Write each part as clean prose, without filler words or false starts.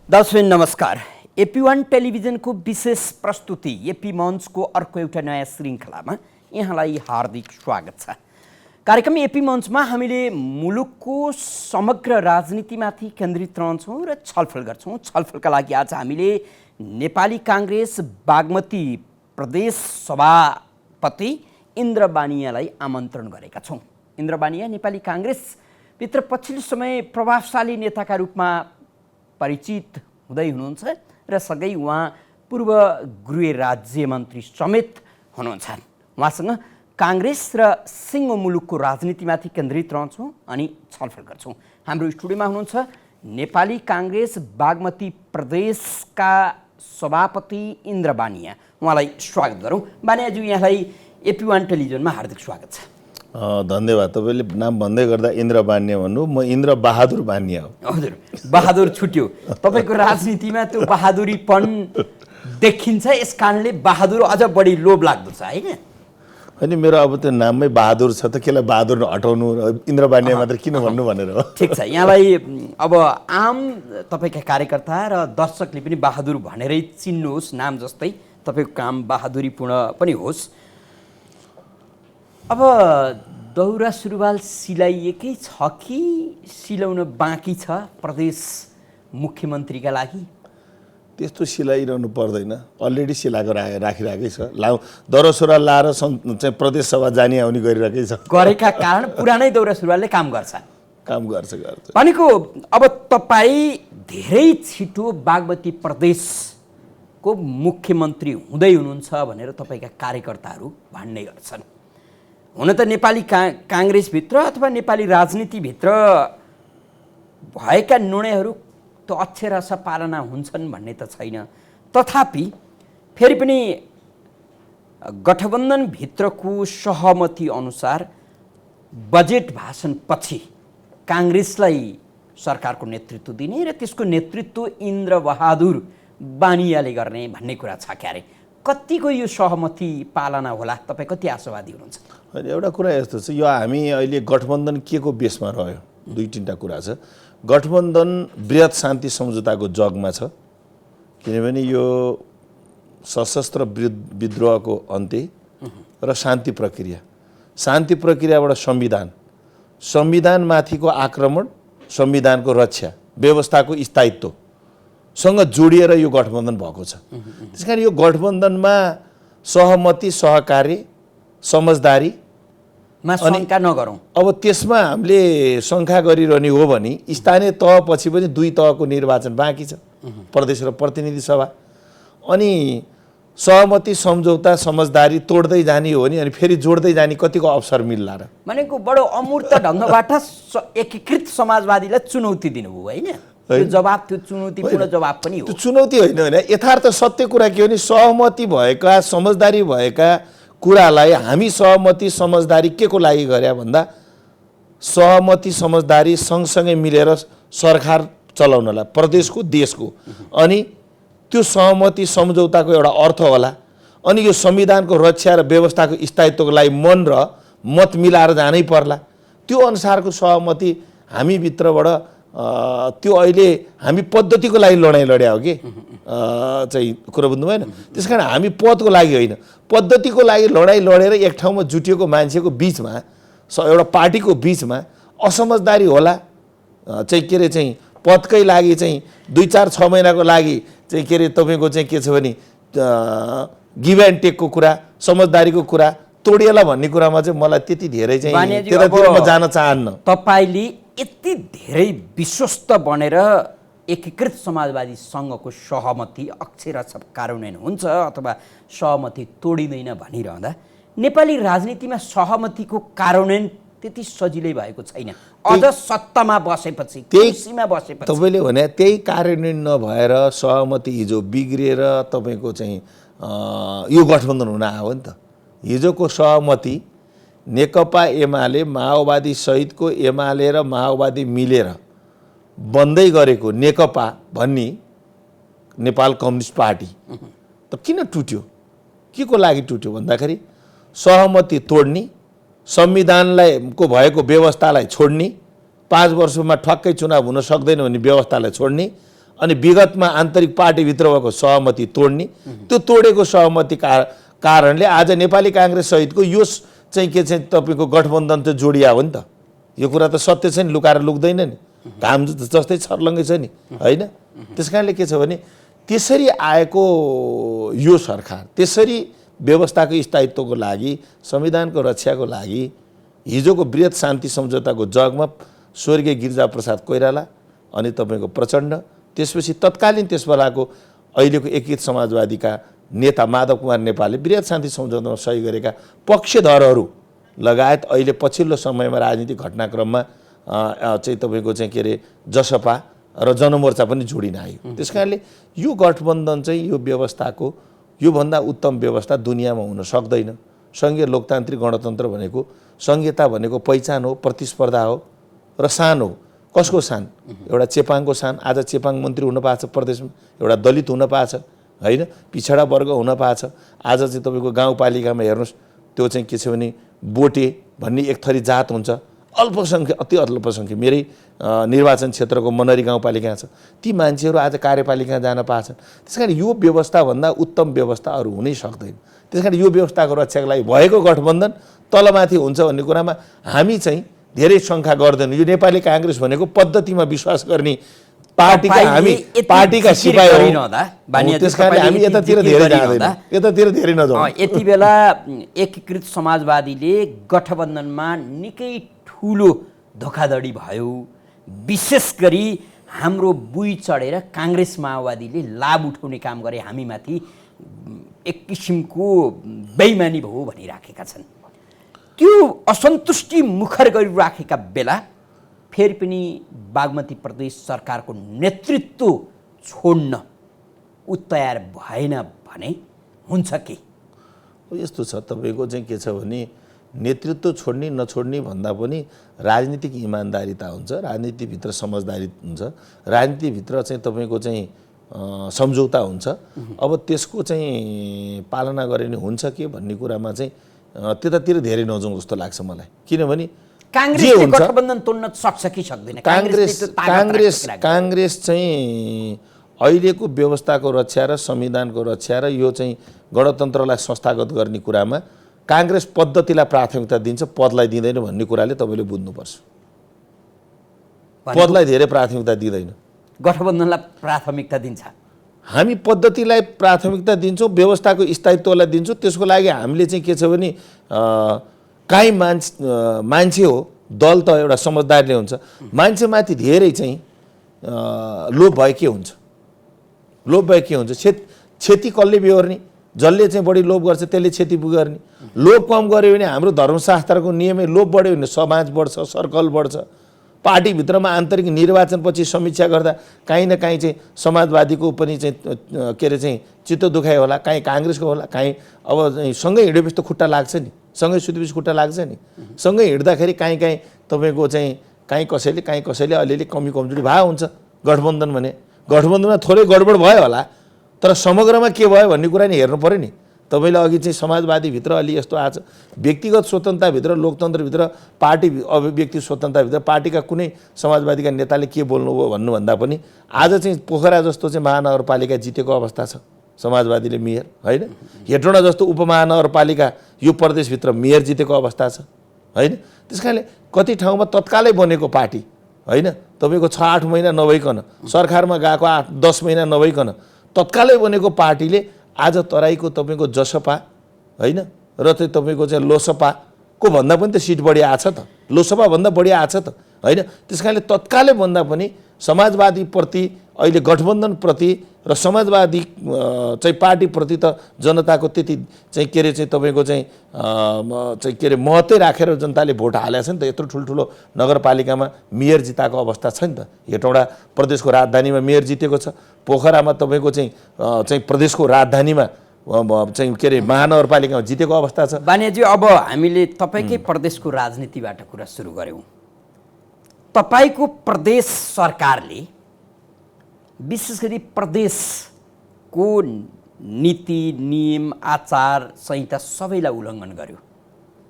दर्शक नमस्कार। एपी1 टेलिभिजनको विशेष प्रस्तुति एपी मञ्चको अर्को एउटा नयाँ श्रृङ्खलामा यहाँलाई हार्दिक स्वागत छ। कार्यक्रम एपी मञ्चमा हामीले मुलुकको समग्र राजनीतिमाथि केन्द्रित रहन्छौँ र छलफल गर्छौँ। छलफलका लागि आज हामीले नेपाली काङ्ग्रेस बागमती प्रदेश सभापति इन्द्र बानियालाई आमन्त्रण गरेका छौँ। इन्द्र बानिया नेपाली काङ्ग्रेसभित्र पछिल्लो समय प्रभावशाली नेताका रूपमा परिचित हुँदै हुनुहुन्छ र सँगै उहाँ पूर्व गृह राज्य मन्त्री समेत हुनुहुन्छ। उहाँसँग काङ्ग्रेस र सिङ्गो मुलुकको राजनीतिमाथि केन्द्रित रहन्छौँ अनि छलफल गर्छौँ। हाम्रो स्टुडियोमा हुनुहुन्छ नेपाली काङ्ग्रेस बागमती प्रदेशका सभापति इन्द्र बानिया। उहाँलाई स्वागत गरौँ। बानियाज्यू, यहाँलाई एपी1 टेलिभिजनमा हार्दिक स्वागत छ। धन्यवाद। तपाईँले नाम भन्दै गर्दा इन्द्र बानिया भन्नु, म इन्द्र बहादुर बानिया हो। हजुर, बहादुर छुट्यो। तपाईँको राजनीतिमा त्यो बहादुरीपन देखिन्छ, यस कारणले बहादुर अझ बढी लोभ लाग्दो छ होइन? होइन, मेरो अब त्यो नाममै बहादुर छ त केलाई बहादुर हटाउनु, इन्द्र बानिया मात्र किन भन्नु भनेर हो। ठिक छ। यहाँलाई अब आम तपाईँका कार्यकर्ता र दर्शकले पनि बहादुर भनेरै चिन्नुहोस्, नाम जस्तै तपाईँको काम बहादुरीपूर्ण पनि होस्। अब दौरा सुरुवाल सिलाइएकै छ कि सिलाउन बाँकी छ प्रदेश मुख्यमन्त्रीका लागि? त्यस्तो सिलाइरहनु पर्दैन, अलरेडी सिलाएको राखिरहेकै छ। दौरा सुरुवाल लाएर चाहिँ प्रदेश सभा जाने आउने गरिरहेकै छ। गरेका कारण पुरानै दौरा सुरुवालले काम गर्छ। भनेको अब तपाईँ धेरै छिटो बागमती प्रदेशको मुख्यमन्त्री हुँदै हुनुहुन्छ भनेर तपाईँका कार्यकर्ताहरू भन्ने गर्छन्। हुन त नेपाली काङ्ग्रेसभित्र अथवा नेपाली राजनीतिभित्र भएका निर्णयहरू त अक्षरशः पालना हुन्छन् भन्ने त छैन। तथापि फेरि पनि गठबन्धनभित्रको सहमति अनुसार बजेट भाषणपछि काङ्ग्रेसलाई सरकारको नेतृत्व दिने र त्यसको नेतृत्व इन्द्र बहादुर बानियाले गर्ने भन्ने कुरा छ। क्यारे कतिको यो सहमति पालना होला? तपाईँ कति आशावादी हुनुहुन्छ? एउटा कुरा यस्तो छ, यो हामी अहिले गठबन्धन के को बेसमा रह्यो? दुई तिनवटा कुरा छ। गठबन्धन बृहत शान्ति सम्झौताको जगमा छ, किनभने यो सशस्त्र विद्रोहको अन्त्य र शान्ति प्रक्रियाबाट संविधानमाथिको आक्रमण, संविधानको रक्षा, व्यवस्थाको स्थायित्वसँग जोडिएर यो गठबन्धन भएको छ। त्यसकारण यो गठबन्धनमा सहमति, सहकार्य, समझदारी शङ्का नगरौँ। अब त्यसमा हामीले शङ्का गरिरहने हो भने स्थानीय तहपछि पनि दुई तहको निर्वाचन बाँकी छ, प्रदेश र प्रतिनिधि सभा। अनि सहमति, सम्झौता, समझदारी तोड्दै जाने हो भने अनि फेरि जोड्दै जाने कतिको अवसर मिल्ला र? भनेको बडो अमूर्त ढङ्गबाट एकीकृत समाजवादीलाई चुनौती दिनुभयो होइन? त्यो जवाब, त्यो चुनौतीपूर्ण जवाब पनि हो। त्यो चुनौती होइन, यथार्थ सत्य कुरा के हो भने सहमति भएका, समझदारी भएका कुरालाई हामी सहमति समझदारी के को लागि गरे भन्दा सहमति समझदारी सँगसँगै मिलेर सरकार चलाउनलाई, प्रदेशको, देशको। अनि त्यो सहमति सम्झौताको एउटा अर्थ होला। अनि यो संविधानको रक्षा र व्यवस्थाको स्थायित्वको लागि मन र मत मिलाएर जानै पर्ला। त्यो अनुसारको सहमति हामी भित्रबाट त्यो अहिले हामी पद्धतिको लागि लडाइँ लड्या हो कि चाहिँ कुरा बुझ्नु भएन? त्यस कारण हामी पदको लागि होइन, पद्धतिको लागि लडाइँ लडेर एक ठाउँमा जुटिएको मान्छेको बिचमा, एउटा पार्टीको बिचमा असमझदारी होला चाहिँ के अरे चाहिँ पदकै लागि चाहिँ 2-4-6 महिनाको लागि चाहिँ के अरे तपाईँको चाहिँ के छ भने गिभ एन्ड टेकको कुरा, समझदारीको कुरा तोडिएला भन्ने कुरामा चाहिँ मलाई त्यति धेरै चाहिँ त्यतातिर म जान चाहन्न। तपाईँले यति धेरै विश्वस्त बनेर एकीकृत समाजवादी सङ्घको सहमति अक्षरशः कार्यान्वयन हुन्छ अथवा सहमति तोडिँदैन भनिरहँदा नेपाली राजनीतिमा सहमतिको कार्यान्वयन त्यति सजिलै भएको छैन। अझ सत्तामा बसेपछि, कुर्सीमा बसेपछि तपाईँले भने त्यही कार्यान्वयन नभएर सहमति हिजो बिग्रिएर तपाईँको चाहिँ यो गठबन्धन हुन आयो नि त। हिजोको सहमति नेकपा एमाले, माओवादी सहितको एमाले र माओवादी मिलेर बन्दै गरेको नेकपा भन्ने नेपाल कम्युनिस्ट पार्टी त किन टुट्यो? के को लागि टुट्यो भन्दाखेरि सहमति तोड्ने, संविधानलाई को भएको व्यवस्थालाई छोड्ने, 5 वर्षमा ठक्कै चुनाव हुन सक्दैन भन्ने व्यवस्थालाई छोड्ने अनि विगतमा आन्तरिक पार्टीभित्र भएको सहमति तोड्ने, त्यो तोडेको सहमति कारणले आज नेपाली काङ्ग्रेस सहितको यो चाहिँ के चाहिँ तपाईँको गठबन्धन त जोडिया हो नि त। यो कुरा त सत्य छ नि, लुकाएर लुक्दैन नि, घाम जस्तै छर्लङ्गै छ नि, होइन? त्यस कारणले के छ भने त्यसरी आएको यो सरकार त्यसरी व्यवस्थाको स्थायित्वको लागि, संविधानको रक्षाको लागि हिजोको बृहत शान्ति सम्झौताको जगमा स्वर्गीय गिरिजाप्रसाद कोइराला अनि तपाईँको प्रचण्ड, त्यसपछि तत्कालीन त्यस बेलाको अहिलेको एकीकृत समाजवादीका नेता माधव कुमार नेपालले बृहत शान्ति सम्झौतामा सही गरेका पक्षधरहरू लगायत अहिले पछिल्लो समयमा राजनीतिक घटनाक्रममा चाहिँ तपाईँको चाहिँ के अरे जसपा र जनमोर्चा पनि जोडिन आयो। त्यस कारणले यो गठबन्धन चाहिँ यो व्यवस्थाको योभन्दा उत्तम व्यवस्था दुनियाँमा हुन सक्दैन। सङ्घीय लोकतान्त्रिक गणतन्त्र भनेको सङ्घीयता भनेको पहिचान हो, प्रतिस्पर्धा हो र सान हो। कसको सान? एउटा चेपाङको सान। आज चेपाङ मन्त्री हुन पाएको छ प्रदेशमा, एउटा दलित हुन पाएको छ, होइन? पिछडा वर्ग हुन पाएको छ। आज चाहिँ तपाईँको गाउँपालिकामा हेर्नुहोस्, त्यो चाहिँ के छ भने बोटे भन्ने एक थरी जात हुन्छ, अल्पसङ्ख्यक, अति अल्पसङ्ख्यक। मेरै निर्वाचन क्षेत्रको मनरी गाउँपालिका छ, ती मान्छेहरू आज कार्यपालिका जान पाएछन्। त्यस कारण यो व्यवस्थाभन्दा उत्तम व्यवस्था अरू हुनै सक्दैन। त्यस कारण यो व्यवस्थाको रक्षाको लागि भएको गठबन्धन तलमाथि हुन्छ भन्ने कुरामा हामी चाहिँ धेरै शङ्का गर्दैनौँ। यो नेपाली काङ्ग्रेस भनेको पद्धतिमा विश्वास गर्ने पार्टीका हामी पार्टीका सिपाही हौँ। त्यस कारणले हामी यतातिर धेरै जाँदैनौँ, यतातिर धेरै नजाउँ। यति बेला एकीकृत समाजवादीले गठबन्धनमा निकै ठुलो धोखाधडी भयो। विशेष गरी हाम्रो बुई चढेर काङ्ग्रेस माओवादीले लाभ उठाउने काम गरे, हामीमाथि एक किसिमको बेइमानी भयो भनिराखेका छन्। त्यो असन्तुष्टि मुखर गरिराखेका बेला फेरि पनि बागमती प्रदेश सरकारको नेतृत्व छोड्न ऊ तयार भएन भने हुन्छ के? यस्तो छ, तपाईँको चाहिँ के छ भने नेतृत्व छोड्ने नछोड्ने भन्दा पनि राजनीतिक इमान्दारिता हुन्छ, राजनीतिभित्र समझदारी हुन्छ, राजनीतिभित्र चाहिँ तपाईँको चाहिँ सम्झौता हुन्छ। अब त्यसको चाहिँ पालना गरिने हुन्छ के भन्ने कुरामा चाहिँ त्यतातिर धेरै नजाउँ जस्तो लाग्छ मलाई। किनभने काङ्ग्रेसले गठबन्धन तोड्न सक्छ कि सक्दैन? काङ्ग्रेस चाहिँ अहिलेको व्यवस्थाको रक्षा र संविधानको रक्षा र यो चाहिँ गणतन्त्रलाई संस्थागत गर्ने कुरामा काङ्ग्रेस पद्धतिलाई प्राथमिकता दिन्छ, पदलाई दिँदैन भन्ने कुराले तपाईँले बुझ्नुपर्छ। पदलाई धेरै प्राथमिकता दिँदैन, गठबन्धनलाई प्राथमिकता दिन्छ। हामी पद्धतिलाई प्राथमिकता दिन्छौँ, व्यवस्थाको स्थायित्वलाई दिन्छौँ। त्यसको लागि हामीले चाहिँ के छ भने काहीँ मान्छे हो, दल त एउटा समझदारले हुन्छ, मान्छेमाथि धेरै चाहिँ लोभ भए के हुन्छ? लोभ भए के हुन्छ? क्षति कसले बेहोर्ने? जसले चाहिँ बढी लोभ गर्छ त्यसले क्षति गर्ने। लोभ कम गऱ्यो भने हाम्रो धर्मशास्त्रको नियमै लोभ बढ्यो भने समाज बढ्छ, सर्कल बढ्छ। पार्टीभित्रमा आन्तरिक निर्वाचनपछि समीक्षा गर्दा काहीँ न काहीँ चाहिँ समाजवादीको पनि चाहिँ के अरे चाहिँ चित्त दुखाइ होला, काहीँ काङ्ग्रेसको होला, काहीँ अब सँगै हिँडेपछि त खुट्टा लाग्छ नि, सँगै सुतेपछि खुट्टा लाग्छ नि। सँगै हिँड्दाखेरि काहीँ तपाईँको चाहिँ काहीँ कसैले अलिअलि कमी कमजोरी भए हुन्छ। गठबन्धन भने गठबन्धनमा थोरै गडबड भयो होला, तर समग्रमा के भयो भन्ने कुरा नि हेर्नु पऱ्यो नि। तपाईँले अघि चाहिँ समाजवादीभित्र अलि यस्तो आज व्यक्तिगत स्वतन्त्रताभित्र, लोकतन्त्रभित्र, पार्टी अभिव्यक्ति स्वतन्त्रताभित्र पार्टीका कुनै समाजवादीका नेताले के बोल्नुभयो भन्नुभन्दा पनि आज चाहिँ पोखरा जस्तो चाहिँ महानगरपालिका जितेको अवस्था छ, समाजवादीले मेयर, होइन? हेटौँडा जस्तो उपमहानगरपालिका यो प्रदेशभित्र मेयर जितेको अवस्था छ, होइन? त्यस कारणले कति ठाउँमा तत्कालै बनेको पार्टी, होइन? तपाईँको 6-8 महिना नभइकन सरकारमा गएको 8-10 महिना नभइकन तत्कालै बनेको पार्टीले आज तराईको तपाईँको जसपा, होइन, र चाहिँ तपाईँको चाहिँ लोसपाको भन्दा पनि त सिट बढी आछ त, लोसपा भन्दा बढी आछ त, होइन? त्यस कारणले तत्कालै भन्दा पनि समाजवादीप्रति अहिले गठबन्धनप्रति र समाजवादी चाहिँ पार्टीप्रति त जनताको त्यति चाहिँ के अरे चाहिँ तपाईँको चाहिँ के अरे महत्त्वै राखेर जनताले भोट हालेको छ नि त। यत्रो ठुल्ठुलो नगरपालिकामा मेयर जिताएको अवस्था छ नि त। हेटौँडा प्रदेशको राजधानीमा मेयर जितेको छ, पोखरामा तपाईँको चाहिँ प्रदेशको राजधानीमा चाहिँ के अरे महानगरपालिकामा जितेको अवस्था छ। बानियाजी, अब हामीले तपाईँकै प्रदेशको राजनीतिबाट कुरा सुरु गऱ्यौँ। तपाईँको प्रदेश सरकारले विशेष गरी प्रदेशको नीति नियम आचार संहिता सबैलाई उल्लङ्घन गर्यो।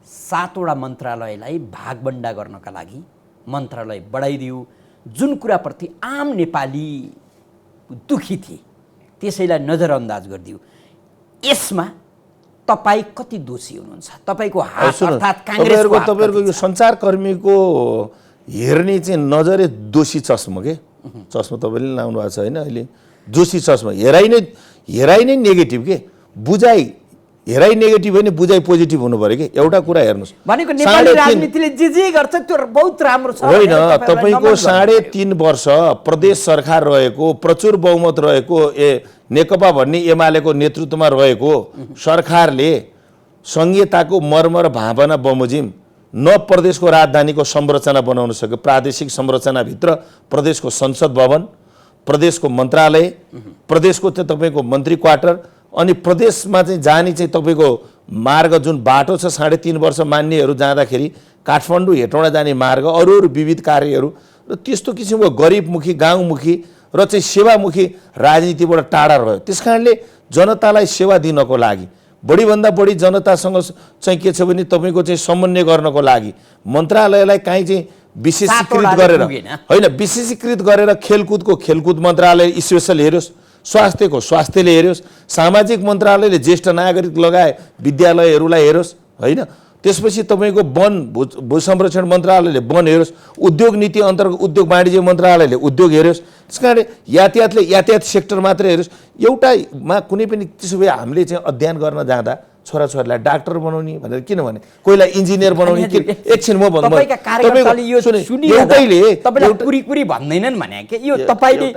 7वटा मन्त्रालयलाई भागबन्डा गर्नका लागि मन्त्रालय बढाइदियो, जुन कुराप्रति आम नेपाली दुखी थिए, त्यसैलाई नजरअन्दाज गरिदियो। यसमा तपाईँ कति दोषी हुनुहुन्छ? तपाईँको हात अर्थात् काङ्ग्रेसको हात तपाईँहरूको यो सञ्चारकर्मीको हेर्ने चाहिँ नजरै दोषी चस्मा के चस्मा तपाईँले लाउनु भएको छ होइन अहिले दोषी चस्मा हेराइ नै नेगेटिभ के बुझाइ हेराइ नेगेटिभ होइन बुझाइ पोजिटिभ हुनु पऱ्यो कि एउटा कुरा हेर्नुहोस् भनेको नेपाली राजनीतिले जे गर्छ त्यो बहुत राम्रो छ होइन तपाईँको 3.5 वर्ष प्रदेश सरकार रहेको प्रचुर बहुमत रहेको नेकपा भन्ने एमालेको नेतृत्वमा रहेको सरकारले संहिताको मर्म र भावना बमोजिम न प्रदेशको राजधानीको संरचना बनाउन सक्यो, प्रादेशिक संरचनाभित्र प्रदेशको संसद भवन, प्रदेशको मन्त्रालय, प्रदेशको चाहिँ तपाईँको मन्त्री क्वार्टर अनि प्रदेशमा चाहिँ जाने चाहिँ तपाईँको मार्ग जुन बाटो छ 3.5 वर्ष मान्नेहरू जाँदाखेरि काठमाडौँ हेटौँडा जाने मार्ग अरू विविध कार्यहरू र त्यस्तो किसिमको गरिबमुखी गाउँमुखी र चाहिँ सेवामुखी राजनीतिबाट टाढा रह्यो। त्यस कारणले जनतालाई सेवा दिनको लागि बढीभन्दा बढी जनतासँग चाहिँ के छ भने तपाईँको चाहिँ समन्वय गर्नको लागि मन्त्रालयलाई काहीँ चाहिँ विशेषीकृत गरेर होइन विशेषीकृत गरेर खेलकुदको खेलकुद मन्त्रालय स्पेसल हेरोस्, स्वास्थ्यको स्वास्थ्यले हेरोस्, सामाजिक मन्त्रालयले ज्येष्ठ नागरिक लगाए विद्यालयहरूलाई हेरोस् होइन, त्यसपछि तपाईँको वन भू संरक्षण मन्त्रालयले वन हेरोस्, उद्योग नीति अन्तर्गत उद्योग वाणिज्य मन्त्रालयले उद्योग हेरोस्, त्यस कारण यातायातले यातायात सेक्टर मात्रै हेरोस्। एउटामा कुनै पनि त्यसो भए हामीले चाहिँ अध्ययन गर्न जाँदा छोराछोरीलाई डाक्टर बनाउने भनेर किन भने कोहीलाई इन्जिनियर बनाउने एकछिन म भन्नु एउटैले तपाईलाई कुरी भन्दैनन् भने के यो तपाईले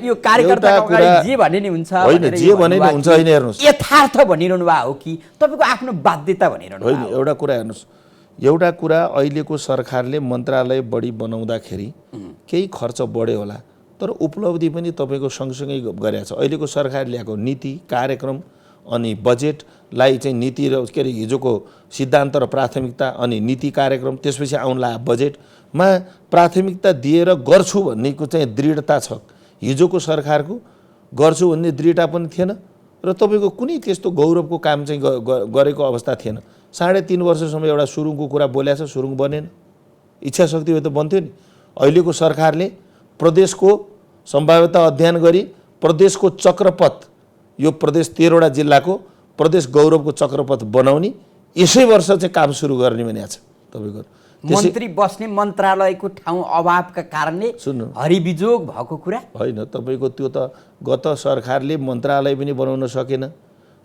यो कार्यकर्ताको अगाडि जे भने नि हुन्छ होइन जे भने नि हुन्छ हैन हेर्नुस् यथार्थ भनिरहनु भएको हो कि तपाईको आफ्नो बाध्यता भनिरहनु होइन एउटा कुरा हेर्नुस् एउटा कुरा अहिलेको सरकारले मन्त्रालय बढी बनाउँदाखेरि केही खर्च बढ्यो होला तर उपलब्धि पनि तपाईको सँगसँगै गरेछ। अहिलेको सरकारले ल्याएको नीति कार्यक्रम अनि बजेटलाई चाहिँ नीति र के अरे हिजोको सिद्धान्त र प्राथमिकता अनि नीति कार्यक्रम त्यसपछि आउनला बजेटमा प्राथमिकता दिएर गर्छु भन्नेको चाहिँ दृढता छ। हिजोको सरकारको गर्छु भन्ने दृढता पनि थिएन र तपाईँको कुनै त्यस्तो गौरवको काम चाहिँ गरेको अवस्था थिएन। 3.5 वर्षसम्म एउटा सुरुङको कुरा बोलेछ, सुरुङ बनेन, इच्छा शक्ति भए त बन्थ्यो नि। अहिलेको सरकारले प्रदेशको सम्भाव्यता अध्ययन गरी प्रदेशको चक्रपथ यो प्रदेश 13वटा जिल्लाको प्रदेश गौरवको चक्रपथ बनाउने यसै वर्ष चाहिँ काम सुरु गर्ने भनेको छ। तपाईँको मन्त्री बस्ने मन्त्रालयको ठाउँ अभावका कारणले हरिबिजोग भएको कुरा होइन। तपाईँको त्यो त गत सरकारले मन्त्रालय पनि बनाउन सकेन।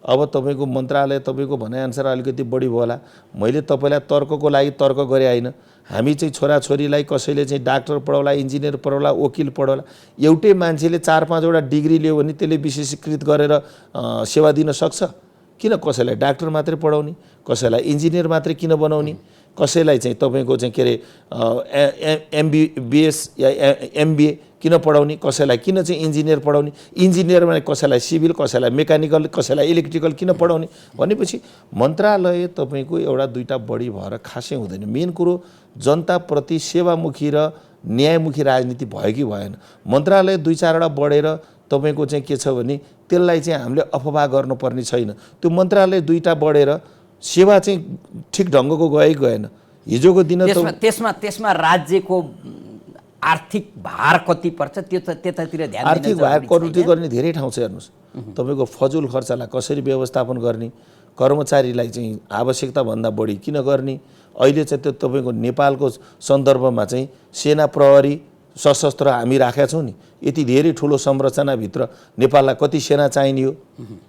अब तपाईँको मन्त्रालय तपाईँको भनाइअनुसार अलिकति बढी भयो होला। मैले तपाईँलाई तर्कको लागि तर्क गरे होइन। हामी चाहिँ छोराछोरीलाई कसैले चाहिँ डाक्टर पढाउला, इन्जिनियर पढाउला, वकिल पढाउला, एउटै मान्छेले 4-5वटा डिग्री लियो भने त्यसले विशेषीकृत गरेर सेवा दिन सक्छ? किन कसैलाई डाक्टर मात्रै पढाउने, कसैलाई इन्जिनियर मात्रै किन बनाउने, कसैलाई चाहिँ तपाईँको चाहिँ के अरे एमबिबिएस या एमबिए किन पढाउने, कसैलाई किन चाहिँ इन्जिनियर पढाउने, इन्जिनियरमा कसैलाई सिभिल, कसैलाई मेकानिकल, कसैलाई इलेक्ट्रिकल किन पढाउने भनेपछि मन्त्रालय तपाईँको एउटा दुईटा बढी भएर खासै हुँदैन। मेन कुरो जनताप्रति सेवामुखी र न्यायमुखी राजनीति भयो कि भएन। मन्त्रालय 2-4वटा बढेर तपाईँको चाहिँ के छ भने त्यसलाई चाहिँ हामीले अफवाह गर्नुपर्ने छैन। त्यो मन्त्रालय 2टा बढेर सेवा चाहिँ ठिक ढङ्गको गएन। हिजोको दिन त्यसमा राज्यको आर्थिक भार कति पर्छ त्यो त्यतातिर ध्यान दिन। आर्थिक भार कटौती गर्ने धेरै ठाउँ छ हेर्नुहोस्। तपाईँको फजुल खर्चलाई कसरी व्यवस्थापन गर्ने, कर्मचारीलाई चाहिँ आवश्यकता भन्दा बढी किन गर्ने, अहिले चाहिँ त्यो तपाईँको नेपालको सन्दर्भमा चाहिँ सेना प्रहरी सशस्त्र हामी राखेका छौँ नि, यति धेरै ठुलो संरचनाभित्र नेपाललाई कति सेना चाहिने हो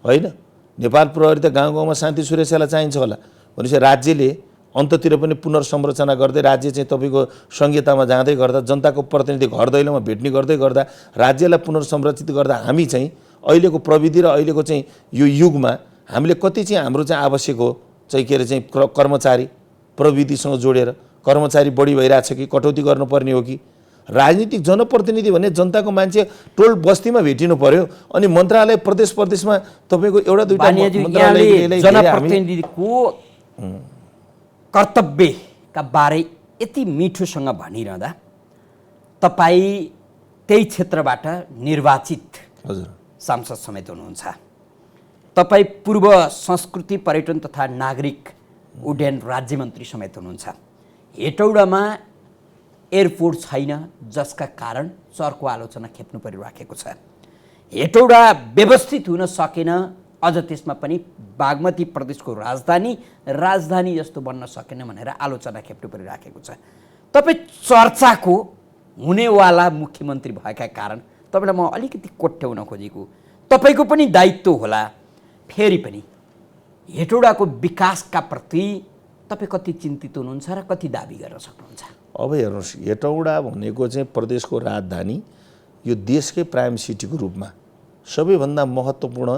होइन। नेपाल प्रहरी त गाउँ गाउँमा शान्ति सुरक्षालाई चाहिन्छ होला भनेपछि राज्यले अन्ततिर पनि पुनर्संरचना गर्दै राज्य चाहिँ तपाईँको संहितामा जाँदै गर्दा जनताको प्रतिनिधि घर दैलोमा भेट्ने गर्दै गर्दा राज्यलाई पुनर्संरचित गर्दा हामी चाहिँ अहिलेको प्रविधि र अहिलेको चाहिँ यो युगमा हामीले कति चाहिँ हाम्रो चाहिँ आवश्यक हो चाहिँ के अरे चाहिँ कर्मचारी प्रविधिसँग जोडेर कर्मचारी बढी भइरहेछ कि कटौती गर्नुपर्ने हो कि। राजनीतिक जनप्रतिनिधि भने जनताको मान्छे टोल बस्तीमा भेटिनु पर्यो अनि मन्त्रालय प्रदेशमा तपाईँको एउटा दुईटा मन्त्रालय जनप्रतिनिधिको कर्तव्यका बारे यति मिठोसँग भनिरहँदा तपाईँ त्यही क्षेत्रबाट निर्वाचित हजुर सांसद समेत हुनुहुन्छ। तपाईँ पूर्व संस्कृति पर्यटन तथा नागरिक उड्डयन राज्यमन्त्री समेत हुनुहुन्छ। हेटौडामा एयरपोर्ट छैन जसका कारण चर्को आलोचना खेप्नु परिराखेको छ। हेटौडा व्यवस्थित हुन सकेन, अझ त्यसमा पनि बागमती प्रदेशको राजधानी जस्तो बन्न सकेन भनेर आलोचना खेप्नु परिराखेको छ। तपाईँ चर्चाको हुनेवाला मुख्यमन्त्री भएका कारण तपाईँलाई म अलिकति कोट्याउन खोजेको, तपाईँको पनि दायित्व होला, फेरि पनि हेटौडाको विकासका प्रति तपाईँ कति चिन्तित हुनुहुन्छ र कति दाबी गर्न सक्नुहुन्छ? अब हेर्नुहोस्, हेटौडा भनेको चाहिँ प्रदेशको राजधानी, यो देशकै प्राइम सिटीको रूपमा सबैभन्दा महत्त्वपूर्ण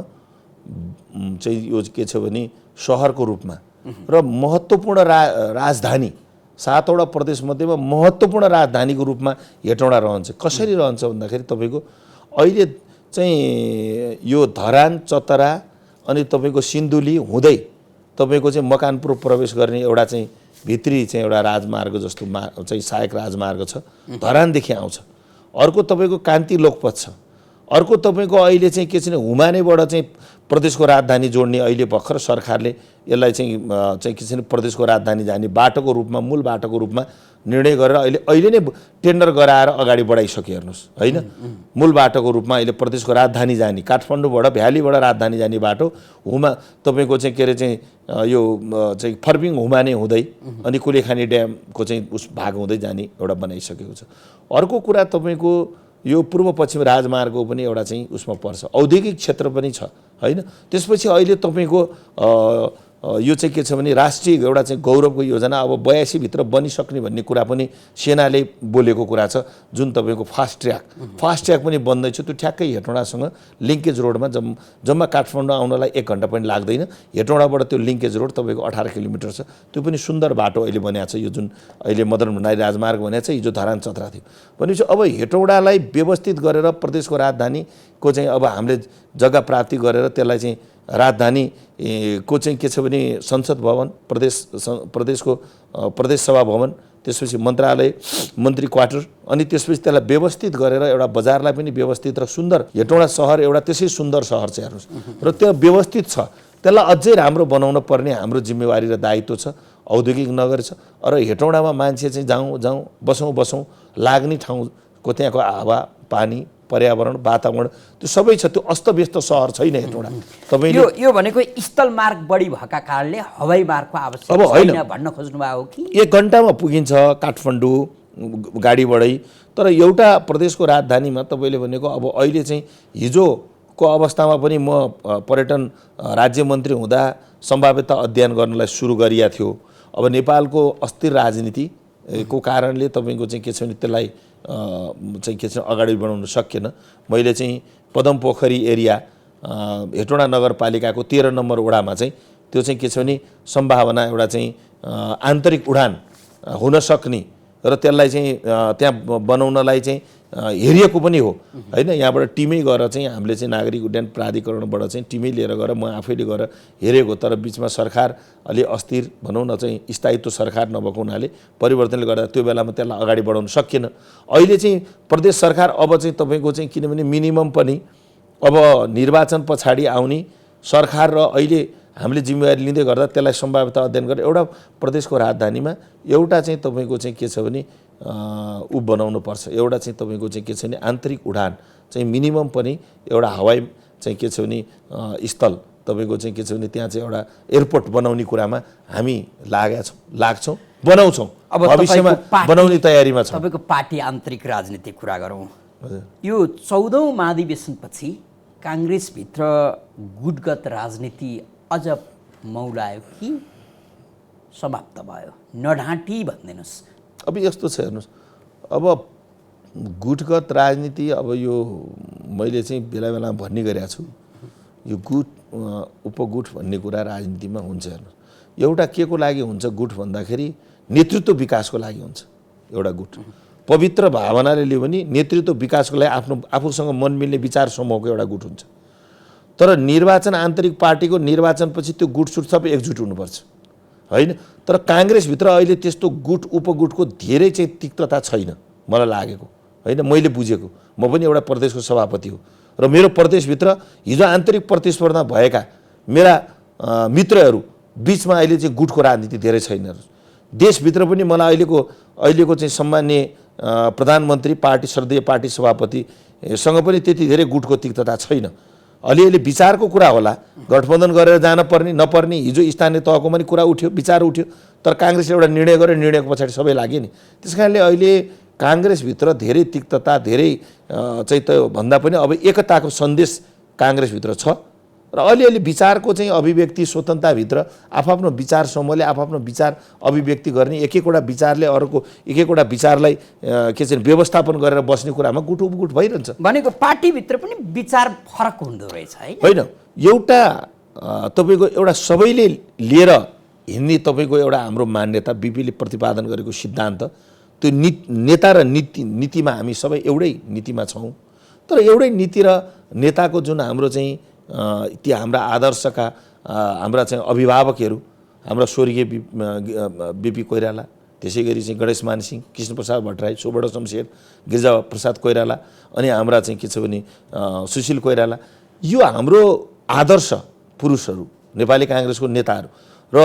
चाहिँ यो के छ भने सहरको रूपमा र महत्त्वपूर्ण राजधानी 7वटा प्रदेशमध्येमा महत्त्वपूर्ण राजधानीको रूपमा हेटौडा रहन्छ। कसरी रहन्छ भन्दाखेरि तपाईँको अहिले चाहिँ यो धरान, चतरा अनि तपाईँको सिन्धुली हुँदै तपाईँको चाहिँ मकवानपुर प्रवेश गर्ने एउटा चाहिँ भित्री चाहिँ एउटा राजमार्ग जस्तो चाहिँ सहायक राजमार्ग छ, धरानदेखि आउँछ। अर्को तपाईँको कान्ति लोकपथ छ। अर्को तपाईँको अहिले चाहिँ के छ भने हुमानेबाट चाहिँ प्रदेशको राजधानी जोड्ने अहिले भर्खर सरकारले यसलाई चाहिँ के छ भने प्रदेशको राजधानी जाने बाटोको रूपमा, मूल बाटोको रूपमा निर्णय गरेर अहिले नै टेन्डर गराएर अगाडि बढाइसक्यो। हेर्नुहोस् होइन, मूल बाटोको रूपमा अहिले प्रदेशको राजधानी जाने काठमाडौँबाट भ्यालीबाट राजधानी जाने बाटो तपाईँको चाहिँ के अरे चाहिँ यो चाहिँ फर्पिङ हुमाने हुँदै अनि कुलेखानी ड्यामको चाहिँ उस भाग हुँदै जाने एउटा बनाइसकेको छ। अर्को कुरा तपाईँको यो पूर्व पश्चिम राजमार्गको पनि एउटा चाहिँ उसमा पर्छ, औद्योगिक क्षेत्र पनि छ होइन। त्यसपछि अहिले तपाईँको यो चाहिँ के छ भने राष्ट्रिय एउटा चाहिँ गौरवको योजना अब 82 भित्र बनिसक्ने भन्ने कुरा पनि सेनाले बोलेको कुरा छ, जुन तपाईँको फास्ट ट्र्याक पनि बन्दैछ। त्यो ठ्याक्कै हेटौडासँग लिङ्केज रोडमा जम्मा काठमाडौँ आउनलाई 1 घन्टा पनि लाग्दैन। हेटौडाबाट त्यो लिङ्केज रोड तपाईँको 18 किलोमिटर छ, त्यो पनि सुन्दर बाटो अहिले बनिएको छ। यो जुन अहिले मदन भण्डारी राजमार्ग बनिएको छ, हिजो धरान चतरा थियो भनेपछि अब हेटौडालाई व्यवस्थित गरेर प्रदेशको राजधानीको चाहिँ अब हामीले जग्गा प्राप्ति गरेर त्यसलाई चाहिँ राजधानी को चाहिँ के छ भने संसद भवन, प्रदेशको प्रदेश सभा भवन, त्यसपछि मन्त्रालय, मन्त्री क्वार्टर अनि त्यसपछि त्यसलाई व्यवस्थित गरेर एउटा बजारलाई पनि व्यवस्थित र सुन्दर हेटौडा सहर एउटा त्यसै सुन्दर सहर छ हेर्नुहोस् र त्यो व्यवस्थित छ। त्यसलाई अझै राम्रो बनाउन पर्ने हाम्रो जिम्मेवारी र दायित्व छ। औद्योगिक नगर छ र हेटौडामा मान्छे चाहिँ जाउँ बसौँ लाग्ने ठाउँको त्यहाँको हावा पानी पर्यावरण वातावरण त्यो सबै छ। त्यो अस्तव्यस्त सहर छैन हेटौडा। तपाईँले यो भनेको स्थल मार्ग बढी भएका कारणले हवाई मार्गको आवश्यकता छैन भन्न खोज्नु भएको हो कि? 1 घन्टामा पुगिन्छ काठमाडौँ गाडीबाटै। तर एउटा प्रदेशको राजधानीमा तपाईँले भनेको अब अहिले चाहिँ हिजोको अवस्थामा पनि म पर्यटन राज्य मन्त्री हुँदा सम्भाव्यता अध्ययन गर्नलाई सुरु गरिया थियो। अब नेपालको अस्थिर राजनीतिको कारणले तपाईँको चाहिँ के छ भने त्यसलाई चाहिँ के छ अगाडि बढाउन सकिएन। मैले चाहिँ पदमपोखरी एरिया हेटौडा नगरपालिकाको 13 नम्बर वडामा चाहिँ त्यो चाहिँ के छ भने सम्भावना एउटा चाहिँ आन्तरिक उडान हुन सक्ने र त्यसलाई चाहिँ त्यहाँ बनाउनलाई चाहिँ हेरिएको पनि हो होइन। यहाँबाट टिमै गएर चाहिँ हामीले चाहिँ नागरिक उड्डयन प्राधिकरणबाट चाहिँ टिमै लिएर गएर म आफैले गएर हेरेको। तर बिचमा सरकार अलि अस्थिर भनौँ न चाहिँ स्थायित्व सरकार नभएको हुनाले परिवर्तनले गर्दा त्यो बेलामा त्यसलाई अगाडि बढाउन सकिएन। अहिले चाहिँ प्रदेश सरकार अब चाहिँ तपाईँको चाहिँ किनभने मिनिमम पनि अब निर्वाचन पछाडि आउने सरकार र अहिले हामीले जिम्मेवारी लिँदै गर्दा त्यसलाई सम्भाव्यता अध्ययन गरेर एउटा प्रदेशको राजधानीमा एउटा चाहिँ तपाईँको चाहिँ के छ भने बनाउनु पर्छ। एउटा चाहिँ तपाईँको चाहिँ के छ भने आन्तरिक उडान चाहिँ मिनिमम पनि एउटा हवाई चाहिँ के छ भने स्थल तपाईँको चाहिँ के छ भने त्यहाँ चाहिँ एउटा एयरपोर्ट बनाउने कुरामा हामी लाग्छौँ बनाउँछौँ। अब भविष्यमा बनाउने तयारीमा छ। तपाईँको पार्टी आन्तरिक राजनीतिक कुरा गरौँ। यो 14औं महाधिवेशनपछि काङ्ग्रेसभित्र गुटगत राजनीति अझ मौलायो कि समाप्त भयो? नढाँटी भनिदिनुहोस्। अब यस्तो छ हेर्नुहोस्, अब गुटगत राजनीति अब यो मैले चाहिँ बेला बेला भन्ने गरेको छु, यो गुट उपगुट भन्ने कुरा राजनीतिमा हुन्छ। हेर्नुहोस्, एउटा के को लागि हुन्छ गुट भन्दाखेरि नेतृत्व विकासको लागि हुन्छ। एउटा गुट पवित्र भावनाले लियो भने नेतृत्व विकासको लागि आफूसँग मन मिल्ने विचार समूहको एउटा गुट हुन्छ। तर निर्वाचन आन्तरिक पार्टीको निर्वाचनपछि त्यो गुट सुट सबै एकजुट हुनुपर्छ होइन। तर काङ्ग्रेसभित्र अहिले त्यस्तो गुट उपगुटको धेरै चाहिँ तिक्तता छैन मलाई लागेको होइन। मैले बुझेको, म पनि एउटा प्रदेशको सभापति हो र मेरो प्रदेशभित्र हिजो आन्तरिक प्रतिस्पर्धा भएका मेरा मित्रहरू बिचमा अहिले चाहिँ गुटको राजनीति धेरै छैन। देशभित्र पनि मलाई अहिलेको चाहिँ सम्माननीय प्रधानमन्त्री पार्टी श्रद्धेय पार्टी सभापति सँग पनि त्यति धेरै गुटको तिक्तता छैन। अलिअलि विचारको कुरा होला, गठबन्धन गरेर जान पर्ने नपर्ने हिजो स्थानीय तहको पनि कुरा उठ्यो, विचार उठ्यो, तर काङ्ग्रेसले एउटा निर्णय गर्यो, निर्णयको पछाडि सबै लाग्यो नि। त्यस कारणले अहिले काङ्ग्रेसभित्र धेरै तिक्तता, धेरै चाहिँ त्यो भन्दा पनि अब एकताको सन्देश काङ्ग्रेसभित्र छ र अलिअलि विचारको चाहिँ अभिव्यक्ति स्वतन्त्रताभित्र आफ्नो विचार समूहले आफ्नो विचार अभिव्यक्ति गर्ने, एक एकवटा विचारले अर्को एक एकवटा विचारलाई के चाहिँ व्यवस्थापन गरेर बस्ने कुरामा गुट भइरहन्छ। भनेको पार्टीभित्र पनि विचार फरक हुँदो रहेछ होइन। एउटा तपाईँको एउटा सबैले लिएर हिँड्ने तपाईँको एउटा हाम्रो मान्यता, बिपीले प्रतिपादन गरेको सिद्धान्त, त्यो नेता र नीतिमा हामी सबै एउटै नीतिमा छौँ। तर एउटै नीति र नेताको जुन हाम्रो चाहिँ ती हाम्रा आदर्शका हाम्रा चाहिँ अभिभावकहरू, हाम्रा स्वर्गीय बिपी कोइराला, त्यसै गरी चाहिँ गणेशमान सिंह, कृष्णप्रसाद भट्टराई, सुब्रत शमशेर, गिरिजाप्रसाद कोइराला, अनि हाम्रा चाहिँ के छ भने सुशील कोइराला, यो हाम्रो आदर्श पुरुषहरू नेपाली काङ्ग्रेसको नेताहरू र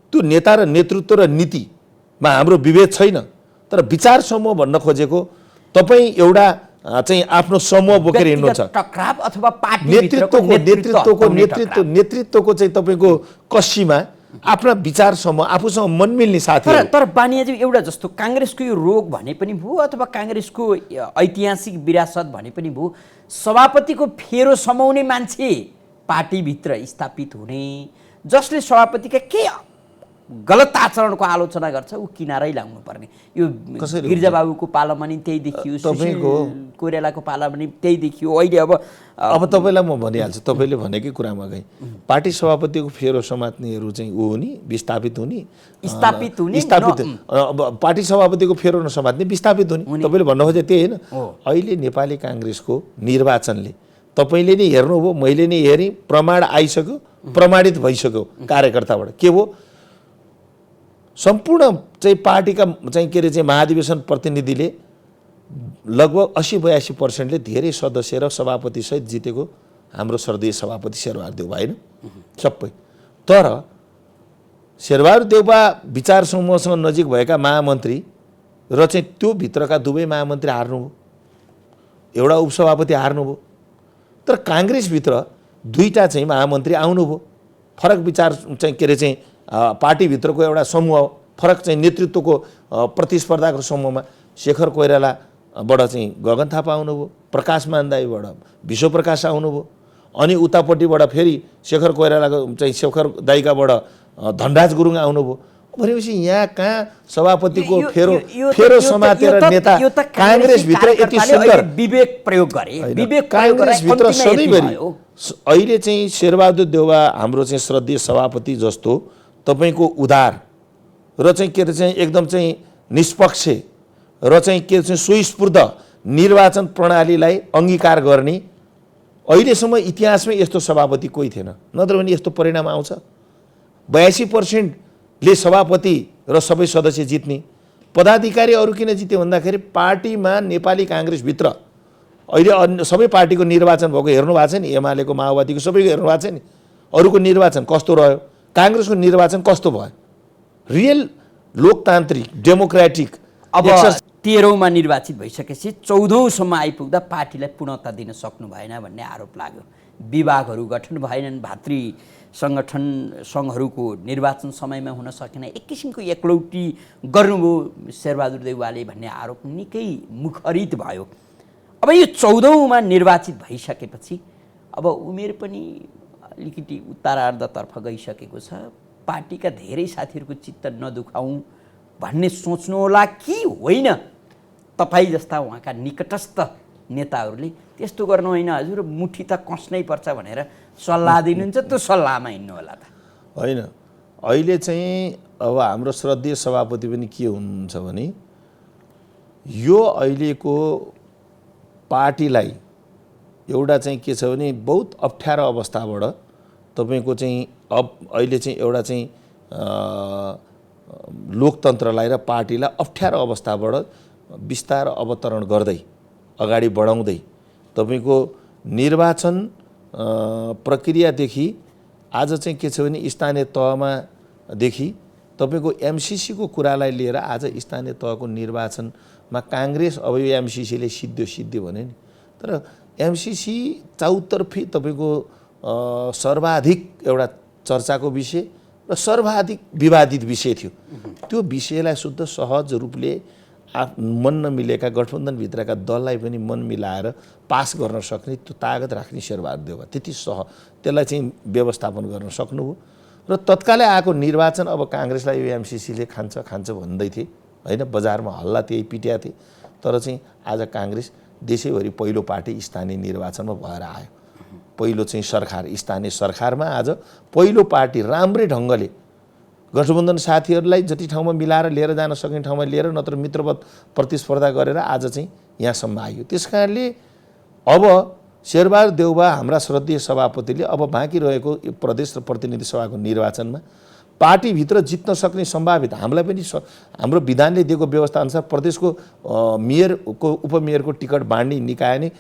त्यो नेता र नेतृत्व र नीतिमा हाम्रो विभेद छैन। तर विचार समूह भन्न खोजेको तपाईँ एउटा चाहिँ आफ्नो समूह बोकेर हिँड्नुहुन्छ, टकराव अथवा पार्टी नेतृत्वको चाहिँ तपाईँको कसीमा आफ्ना विचार समूह आफूसँग मनमिल्ने साथीहरू। तर बानियाजी एउटा जस्तो काङ्ग्रेसको यो रोग भने पनि भयो अथवा काङ्ग्रेसको ऐतिहासिक विरासत भने पनि भयो, सभापतिको फेरो समाउने मान्छे पार्टीभित्र स्थापित हुने, जसले सभापतिका के गलत आचरणको आलोचना गर्छ ऊ किनारै लाग्नु पर्ने। यो गिरिजाबाबुको पालामा नि त्यही देखियो, तपाईँको कोइरालाको पालामा नि त्यही देखियो। अहिले अब तपाईँलाई म भनिहाल्छु, तपाईँले भनेकै कुरामा गएँ, पार्टी सभापतिको फेरो समात्नेहरू चाहिँ ऊ हुने, विस्थापित हुने, पार्टी सभापतिको फेरो नसमात्ने विस्थापित हुने। तपाईँले भन्नु खोजे त्यही होइन। अहिले नेपाली काङ्ग्रेसको निर्वाचनले तपाईँले नै हेर्नुभयो, मैले नै हेरेँ, प्रमाण आइसक्यो, प्रमाणित भइसक्यो कार्यकर्ताबाट। के हो, सम्पूर्ण चाहिँ पार्टीका चाहिँ के अरे चाहिँ महाधिवेशन प्रतिनिधिले लगभग 80-82% धेरै सदस्य र सभापतिसहित जितेको हाम्रो स्वर्गीय सभापति शेरबहादुर देउवा होइन सबै। तर शेरबहादुर देउवा विचार समूहसँग नजिक भएका महामन्त्री र चाहिँ त्यो भित्रका दुवै महामन्त्री हार्नुभयो, एउटा उपसभापति हार्नुभयो। तर काङ्ग्रेसभित्र दुईटा चाहिँ महामन्त्री आउनुभयो, फरक विचार चाहिँ के अरे चाहिँ पार्टीभित्रको एउटा समूह, फरक चाहिँ नेतृत्वको प्रतिस्पर्धाको समूहमा शेखर कोइरालाबाट चाहिँ गगन थापा आउनुभयो, प्रकाश मानदाईबाट विश्वप्रकाश आउनुभयो, अनि उतापट्टिबाट फेरि शेखर कोइरालाको चाहिँ शेखर दाइकाबाट धनराज गुरुङ आउनुभयो। भनेपछि यहाँ कहाँ सभापतिको फेरो समातेर नेता काङ्ग्रेसभित्र यति सुन्दर विवेक प्रयोग गरे, काङ्ग्रेसभित्र सधैँभरि अहिले चाहिँ शेरबहादुर देउवा हाम्रो चाहिँ श्रद्धेय सभापति जस्तो तपाईको उदार र चाहिँ के चाहिँ एकदम चाहिँ निष्पक्ष र चाहिँ के चाहिँ सुस्फूर्त निर्वाचन प्रणालीलाई अंगीकार गर्ने अहिलेसम्म इतिहासमै यस्तो सभापति कोही थिएन। नत्र भने यस्तो परिणाम आउँछ। 82%ले सभापति र सबै सदस्य जित्ने, पदाधिकारी अरु किन जित्यो भन्दाखेरि पार्टीमा नेपाली काङ्ग्रेसभित्र अहिले सबै पार्टीको निर्वाचन भएको हेर्नु भएको छ नि, एमालेको माओवादीको सबैको हेर्नु भएको छ नि, अरूको निर्वाचन कस्तो रह्यो, काङ्ग्रेसको निर्वाचन कस्तो भयो, रियल लोकतान्त्रिक डेमोक्रेटिक। अब 13औंमा निर्वाचित भइसकेपछि 14औंसम्म आइपुग्दा पार्टीलाई पूर्णता दिन सक्नु भएन भन्ने आरोप लाग्यो। विभागहरू गठन भएनन्, भातृ संगठन सङ्घहरूको निर्वाचन समयमा हुन सकेन, एक किसिमको एकलौटी गर्नुभयो शेरबहादुर देउवाले भन्ने आरोप निकै मुखरित भयो। अब यो 14औंमा निर्वाचित भइसकेपछि अब उमेर पनि अलिकति उत्तरार्धतर्फ गइसकेको छ, पार्टीका धेरै साथीहरूको चित्त नदुखाउँ भन्ने सोच्नु होला कि होइन? तपाईँ जस्ता उहाँका निकटस्थ नेताहरूले त्यस्तो गर्नु होइन हजुर, मुठी त कस्नै पर्छ भनेर सल्लाह दिनुहुन्छ, त्यो सल्लाहमा हिँड्नु होला त होइन? अहिले चाहिँ अब हाम्रो श्रद्धेय सभापति पनि के हुनुहुन्छ भने यो अहिलेको पार्टीलाई एउटा चाहिँ के छ भने बहुत अप्ठ्यारो अवस्थाबाट तपाईको चाहिँ अब अहिले चाहिँ एउटा चाहिँ लोकतन्त्रलाई र पार्टीलाई अप्ठ्यारो अवस्थाबाट बिस्तार अवतरण गर्दै अगाडि बढाउँदै तपाईको निर्वाचन प्रक्रियादेखि आज चाहिँ के छ भने स्थानीय तहमा देखि तपाईको एमसीसीको कुरालाई लिएर आज स्थानीय तहको निर्वाचनमा काङ्ग्रेस अब यो एमसीसीले सिद्धियो भने नि, तर एमसीसी चौतर्फी तपाईँको सर्वाधिक एउटा चर्चाको विषय र सर्वाधिक विवादित विषय थियो। त्यो विषयलाई शुद्ध सहज रूपले मन नमिलेका गठबन्धनभित्रका दललाई पनि मन मिलाएर पास गर्न सक्ने त्यो तागत राख्ने शेरबहादुर देउवा त्यति त्यसलाई चाहिँ व्यवस्थापन गर्न सक्नुभयो र तत्कालै आएको निर्वाचन अब काङ्ग्रेसलाई यो एमसीसीले खान्छ भन्दै थिए होइन, बजारमा हल्ला त्यही पिट्या थिए। तर चाहिँ आज काङ्ग्रेस देशैभरि पहिलो पार्टी स्थानीय निर्वाचनमा भएर आयो। पहिलो चाहिँ सरकार, स्थानीय सरकारमा आज पहिलो पार्टी राम्रै ढङ्गले गठबन्धन साथीहरूलाई जति ठाउँमा मिलाएर लिएर जान सक्ने ठाउँमा लिएर नत्र मित्रवत प्रतिस्पर्धा गरेर आज चाहिँ यहाँसम्म आयो। त्यस कारणले अब शेरबहादुर देउवा हाम्रा श्रद्धेय सभापतिले अब बाँकी रहेको प्रदेश र प्रतिनिधि सभाको निर्वाचनमा पार्टीभित्र जित्न सक्ने सम्भावित हामीलाई पनि हाम्रो विधानले दिएको व्यवस्थाअनुसार प्रदेशको मेयरको उपमेयरको टिकट बाँड्ने निकाय नै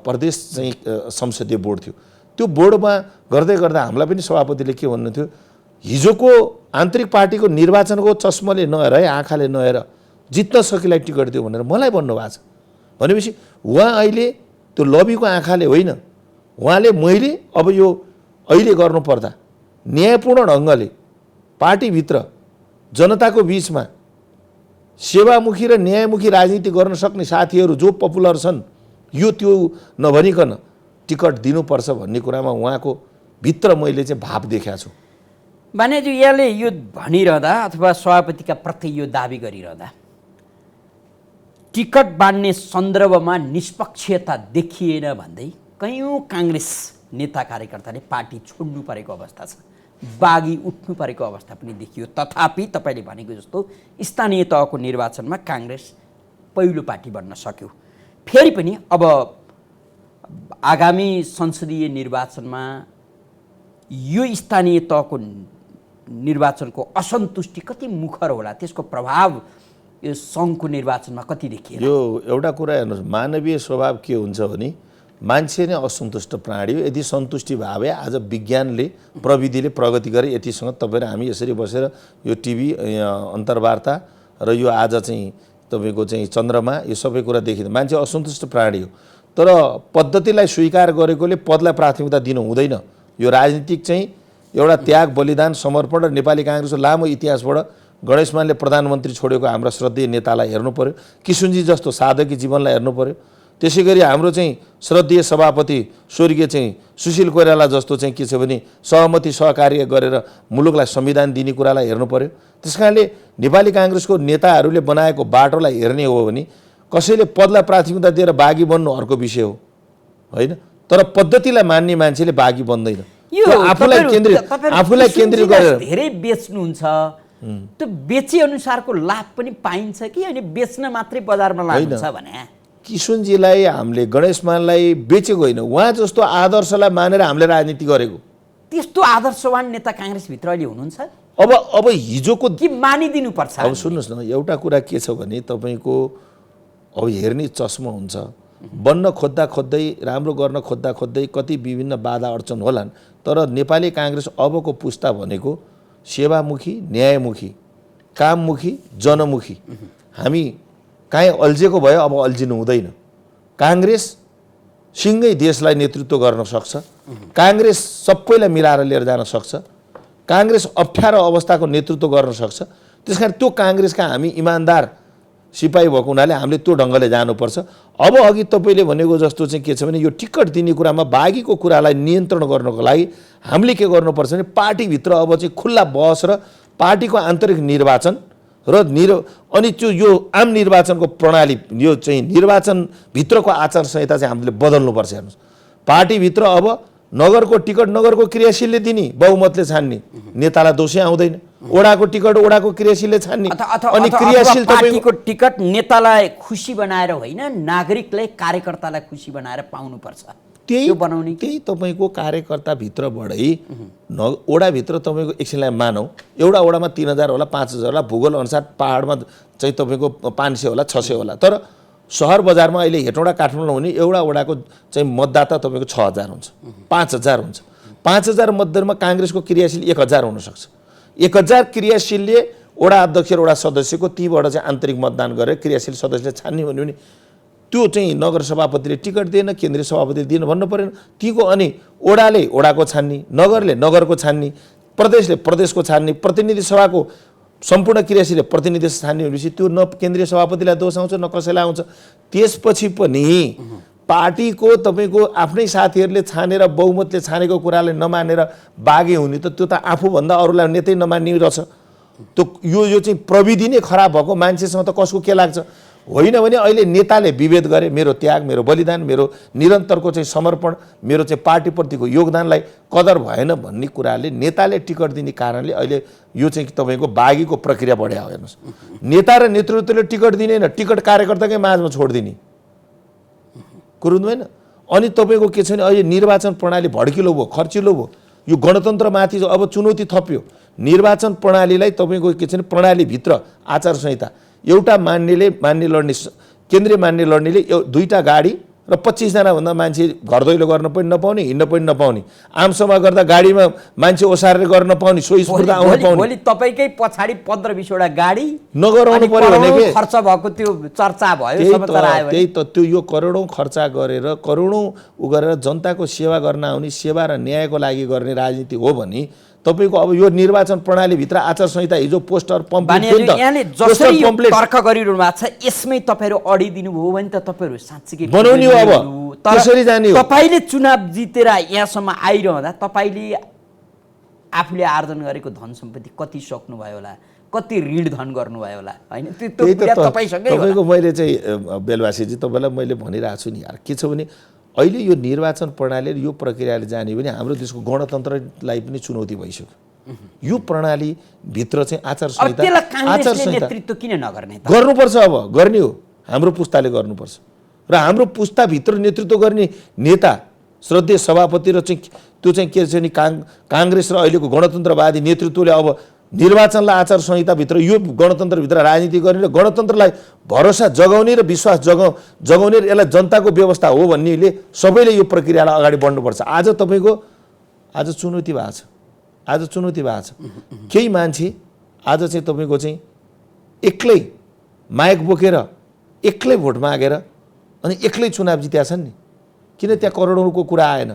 प्रदेश चाहिँ संसदीय बोर्ड थियो। त्यो बोर्डमा गर्दै गर्दा हामीलाई पनि सभापतिले के भन्नुहुन्थ्यो, हिजोको आन्तरिक पार्टीको निर्वाचनको चस्माले नहेर है, आँखाले नहेर जित्न सकेलाई टिकट दियो भनेर मलाई भन्नुभएको छ। भनेपछि उहाँ अहिले त्यो लबीको आँखाले होइन, उहाँले मैले अब यो अहिले गर्नुपर्दा न्यायपूर्ण ढङ्गले पार्टीभित्र जनताको बिचमा सेवामुखी र न्यायमुखी राजनीति गर्न सक्ने साथीहरू जो पपुलर छन् यो त्यो नभनिकन टिकट दिनुपर्छ भन्ने कुरामा उहाँको भित्र मैले चाहिँ भाव देखाएको छु। बानेजु यहाँले यो भनिरहँदा अथवा सभापतिका प्रति यो दाबी गरिरहँदा टिकट बाँड्ने सन्दर्भमा निष्पक्षता देखिएन भन्दै कयौँ काङ्ग्रेस नेता कार्यकर्ताले पार्टी छोड्नु परेको अवस्था छ, बागी उठ्नु परेको अवस्था पनि देखियो। तथापि तपाईँले भनेको जस्तो स्थानीय तहको निर्वाचनमा काङ्ग्रेस पहिलो पार्टी बन्न सक्यो। फेरि पनि अब आगामी संसदीय निर्वाचनमा यो स्थानीय तहको निर्वाचनको असन्तुष्टि कति मुखर होला, त्यसको प्रभाव यो सङ्घको निर्वाचनमा कति देखियो? यो एउटा कुरा हेर्नुहोस्, मानवीय स्वभाव के हुन्छ भने मान्छे नै असन्तुष्ट प्राणी हो। यदि सन्तुष्टि भावे आज विज्ञानले प्रविधिले प्रगति गरे यतिसँग तपाईँ र हामी यसरी बसेर यो टिभी अन्तर्वार्ता र यो आज चाहिँ तपाईँको चाहिँ चन्द्रमा यो सबै कुरा देखिँदा मान्छे असन्तुष्ट प्राणी हो। तर पद्धतिलाई स्वीकार गरेकोले पदलाई प्राथमिकता दिनु हुँदैन। यो राजनीतिक चाहिँ एउटा त्याग बलिदान समर्पण र नेपाली काङ्ग्रेसको लामो इतिहासबाट गणेशमानले प्रधानमन्त्री छोडेको हाम्रा श्रद्धेय नेतालाई हेर्नु पर्यो, किशुनजी जस्तो साधकी जीवनलाई हेर्नु पर्यो, त्यसै गरी हाम्रो चाहिँ श्रद्धेय सभापति स्वर्गीय चाहिँ सुशील कोइराला जस्तो चाहिँ के छ भने सहमति सहकार्य गरेर मुलुकलाई संविधान दिने कुरालाई हेर्नु पर्यो। त्यस कारणले नेपाली काङ्ग्रेसको नेताहरूले बनाएको बाटोलाई हेर्ने हो भने कसैले पदलाई प्राथमिकता दिएर बागी बन्नु अर्को विषय हो होइन, तर पद्धतिलाई मान्ने मान्छेले बागी बन्दैन। आफूलाई केन्द्रित गरेर धेरै बेच्नुहुन्छ, त्यो बेचे अनुसारको लाभ पनि पाइन्छ कि अनि बेच्न मात्रै बजारमा लाग्छ भने? किशुनजीलाई हामीले गणेशमानलाई बेचेको होइन, उहाँ जस्तो आदर्शलाई मानेर हामीले राजनीति गरेको। त्यस्तो आदर्शवान नेता काङ्ग्रेसभित्र अहिले हुनुहुन्छ? अब हिजोको कि मानिदिनु पर्छ? अब सुन्नुहोस् न, एउटा कुरा के छ भने तपाईँको अब हेर्ने चस्मा हुन्छ, बन्न खोज्दै राम्रो गर्न खोज्दै कति विभिन्न बाधा अडचन होलान्, तर नेपाली काङ्ग्रेस अबको पुस्ता भनेको सेवामुखी, न्यायमुखी, काममुखी, जनमुखी। हामी काहीँ अल्झेको भयो अब अल्झिनु हुँदैन। काङ्ग्रेस सिँगै देशलाई नेतृत्व गर्न सक्छ, काङ्ग्रेस सबैलाई मिलाएर लिएर जान सक्छ, काङ्ग्रेस अप्ठ्यारो अवस्थाको नेतृत्व गर्न सक्छ। त्यस कारण त्यो काङ्ग्रेसका हामी इमान्दार सिपाही भएको हुनाले हामीले त्यो ढङ्गले जानुपर्छ। अब अघि तपाईँले भनेको जस्तो चाहिँ के छ भने यो टिकट दिने कुरामा बागीको कुरालाई नियन्त्रण गर्नको लागि हामीले के गर्नुपर्छ भने पार्टीभित्र अब चाहिँ खुल्ला बहस र पार्टीको आन्तरिक निर्वाचन र अनि त्यो यो आम निर्वाचनको प्रणाली, यो चाहिँ निर्वाचनभित्रको आचार संहिता चाहिँ हामीले बदल्नुपर्छ। हेर्नुहोस्, पार्टीभित्र अब नगरको टिकट नगरको क्रियाशीलले दिने, बहुमतले छान्ने, नेतालाई दोषी आउँदैन। ओडाको टिकट ओडाको क्रियाशीलले छान्ने, अनि क्रियाशील पार्टीको टिकट नेतालाई खुसी बनाएर होइन, नागरिकलाई कार्यकर्तालाई खुसी बनाएर पाउनुपर्छ। त्यही तपाईँको कार्यकर्ताभित्रबाटै ओडाभित्र तपाईँको एकछिनलाई मानौँ एउटा ओडामा 3000 होला 5000 होला, भूगोल अनुसार पहाडमा चाहिँ तपाईँको 500 होला 600 होला, तर सहर बजारमा अहिले हेटौँडा काठमाडौँ हुने एउटा ओडाको चाहिँ मतदाता तपाईँको 6000 हुन्छ, 5000 हुन्छ। 5000 मध्येमा काङ्ग्रेसको क्रियाशील 1000 हुनसक्छ। 1000 क्रियाशीलले वडा अध्यक्ष र वडा सदस्यको तीबाट चाहिँ आन्तरिक मतदान गरेर क्रियाशील सदस्यले छान्ने भन्यो भने त्यो चाहिँ नगर सभापतिले टिकट दिएन, केन्द्रीय सभापतिले दिएन भन्नु परेन। तीको अनि ओडाले ओडाको छान्ने, नगरले नगरको छान्ने, प्रदेशले प्रदेशको छान्ने, प्रतिनिधि सभाको सम्पूर्ण क्रियाशीलले प्रतिनिधि छान्ने भनेपछि त्यो न केन्द्रीय सभापतिलाई दोष आउँछ न कसैलाई आउँछ। त्यसपछि पनि पार्टीको तपाईँको आफ्नै साथीहरूले छानेर बहुमतले छानेको कुरालाई नमानेर बागे हुने त त्यो त आफूभन्दा अरूलाई नेतै नमान्ने रहेछ। त्यो यो चाहिँ प्रविधि नै खराब भएको मान्छेसँग त कसको के लाग्छ? होइन भने अहिले नेताले विभेद गरे, मेरो त्याग, मेरो बलिदान, मेरो निरन्तरको चाहिँ समर्पण, मेरो चाहिँ पार्टीप्रतिको योगदानलाई कदर भएन भन्ने कुराले नेताले टिकट दिने कारणले अहिले यो चाहिँ तपाईँको बागीको प्रक्रिया बढ्या हो। हेर्नुहोस्, नेता र नेतृत्वले टिकट दिनेन, टिकट कार्यकर्ताकै माझमा छोडिदिने कुरो हुँदैन। अनि तपाईँको के छ भने अहिले निर्वाचन प्रणाली भड्किलो भयो, खर्चिलो भयो। यो गणतन्त्रमाथि अब चुनौती थप्यो। निर्वाचन प्रणालीलाई तपाईँको के छ भने प्रणालीभित्र आचार संहिता एउटा मान्ने लड्ने केन्द्रीय मान्ने लड्नेले दुईटा गाडी र 25 जना भन्दा मान्छे घर दैलो गर्न पनि नपाउने, हिँड्न पनि नपाउने, आमसभा गर्दा गाडीमा मान्छे ओसारेर गर्न नपाउने, सोही स्फूर्ता आउन पाउने। भोलि तपाईकै पछाडी 15-20 वटा गाडी नगराउनु पर्यो भने के खर्च भएको त्यो चर्चा भयो, समाचार आयो। त्यही त त्यो यो करोडौं खर्च गरेर करोडौं गरेर जनताको सेवा गर्न आउने, सेवा र न्यायको लागि गर्ने राजनीति हो भने तपाईको अब यो निर्वाचन प्रणालीभित्र आचार संहिता हिजो पोस्टर पम्पलेट तर्क गरिरहनु भएको छ, यसमै तपाईहरु अडिदिनु भयो भने त तपाईहरु साच्चै बनाउने हो। अब त्यसरी जाने हो। तपाईले चुनाव जितेर यहाँसम्म आइरहँदा तपाईले आफूले आर्जन गरेको धन सम्पत्ति कति सक्नु भयो होला, कति ऋण धन गर्नुभयो होला, हैन? त्यो कुरा तपाईसँगै हो। तपाईको मैले चाहिँ बेलवासीजी तपाईलाई मैले भनिरहेको छु नि यार, के छ भने अहिले यो निर्वाचन प्रणाली यो प्रक्रियाले जाने भने हाम्रो देशको गणतन्त्रलाई पनि चुनौती भइसक्यो। यो प्रणाली भित्र चाहिँ आचार संहिता नेतृत्व किन नगर्ने त? गर्नुपर्छ, अब गर्ने हो, हाम्रो पुस्ताले गर्नुपर्छ। र हाम्रो पुस्ताभित्र नेतृत्व गर्ने नेता श्रद्धेय सभापति र चाहिँ त्यो चाहिँ के छ नि काङ्ग्रेस र अहिलेको गणतन्त्रवादी नेतृत्वले अब निर्वाचनलाई आचार संहिताभित्र यो गणतन्त्रभित्र राजनीति गर्ने र गणतन्त्रलाई भरोसा जगाउने र विश्वास जगाउने र यसलाई जनताको व्यवस्था हो भन्नेले सबैले यो प्रक्रियालाई अगाडि बढ्नुपर्छ। आज तपाईँको आज चुनौती भएको छ। केही मान्छे आज चाहिँ तपाईँको चाहिँ एक्लै माइक बोकेर एक्लै भोट मागेर अनि एक्लै चुनाव जितेका छन् नि। किन त्यहाँ करोडौँको कुरा आएन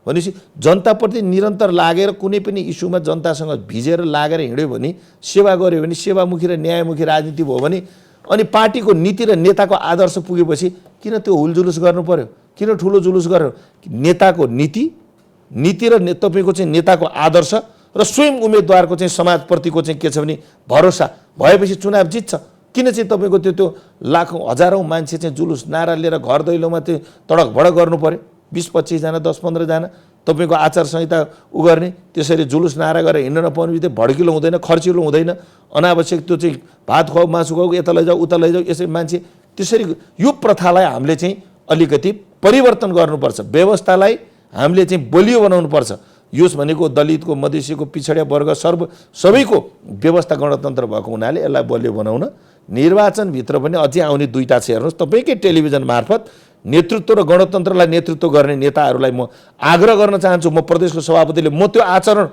भनेपछि जनताप्रति निरन्तर लागेर कुनै पनि इस्युमा जनतासँग भिजेर लागेर हिँड्यो भने, सेवा गर्यो भने, सेवामुखी र न्यायमुखी राजनीति भयो भने, अनि पार्टीको नीति र नेताको आदर्श पुगेपछि किन त्यो हुलजुलुस गर्नु पर्यो, किन ठुलो जुलुस गर्यो? नेताको नीति र तपाईँको चाहिँ नेताको आदर्श र स्वयं उम्मेदवारको चाहिँ समाजप्रतिको चाहिँ के छ भने भरोसा भएपछि चुनाव जित्छ। किन चाहिँ तपाईँको त्यो लाखौँ हजारौँ मान्छे चाहिँ जुलुस नारा लिएर घर दैलोमा चाहिँ तडकभडक गर्नु पर्यो? 20-25 जना 10-15 जना तपाईँको आचार संहिता गर्ने, त्यसरी जुलुस नारा गरेर हिँड्न नपाउने बित्तिकै भड्किलो हुँदैन, खर्चिलो हुँदैन, अनावश्यक त्यो चाहिँ भात खुवाऊ मासु खुवाऊ यता लैजाऊ उता लैजाऊ, यसरी मान्छे त्यसरी यो प्रथालाई हामीले चाहिँ अलिकति परिवर्तन गर्नुपर्छ। व्यवस्थालाई हामीले चाहिँ बलियो बनाउनुपर्छ। यो भनेको दलितको, मधेसीको, पिछडिया वर्ग सबैको व्यवस्था गणतन्त्र भएको हुनाले यसलाई बलियो बनाउन निर्वाचनभित्र पनि अझै आउने दुईटा छ। हेर्नुहोस्, तपाईँकै टेलिभिजन मार्फत नेतृत्व र गणतन्त्रलाई नेतृत्व गर्ने नेताहरूलाई म आग्रह गर्न चाहन्छु। म प्रदेशको सभापतिले म त्यो आचरण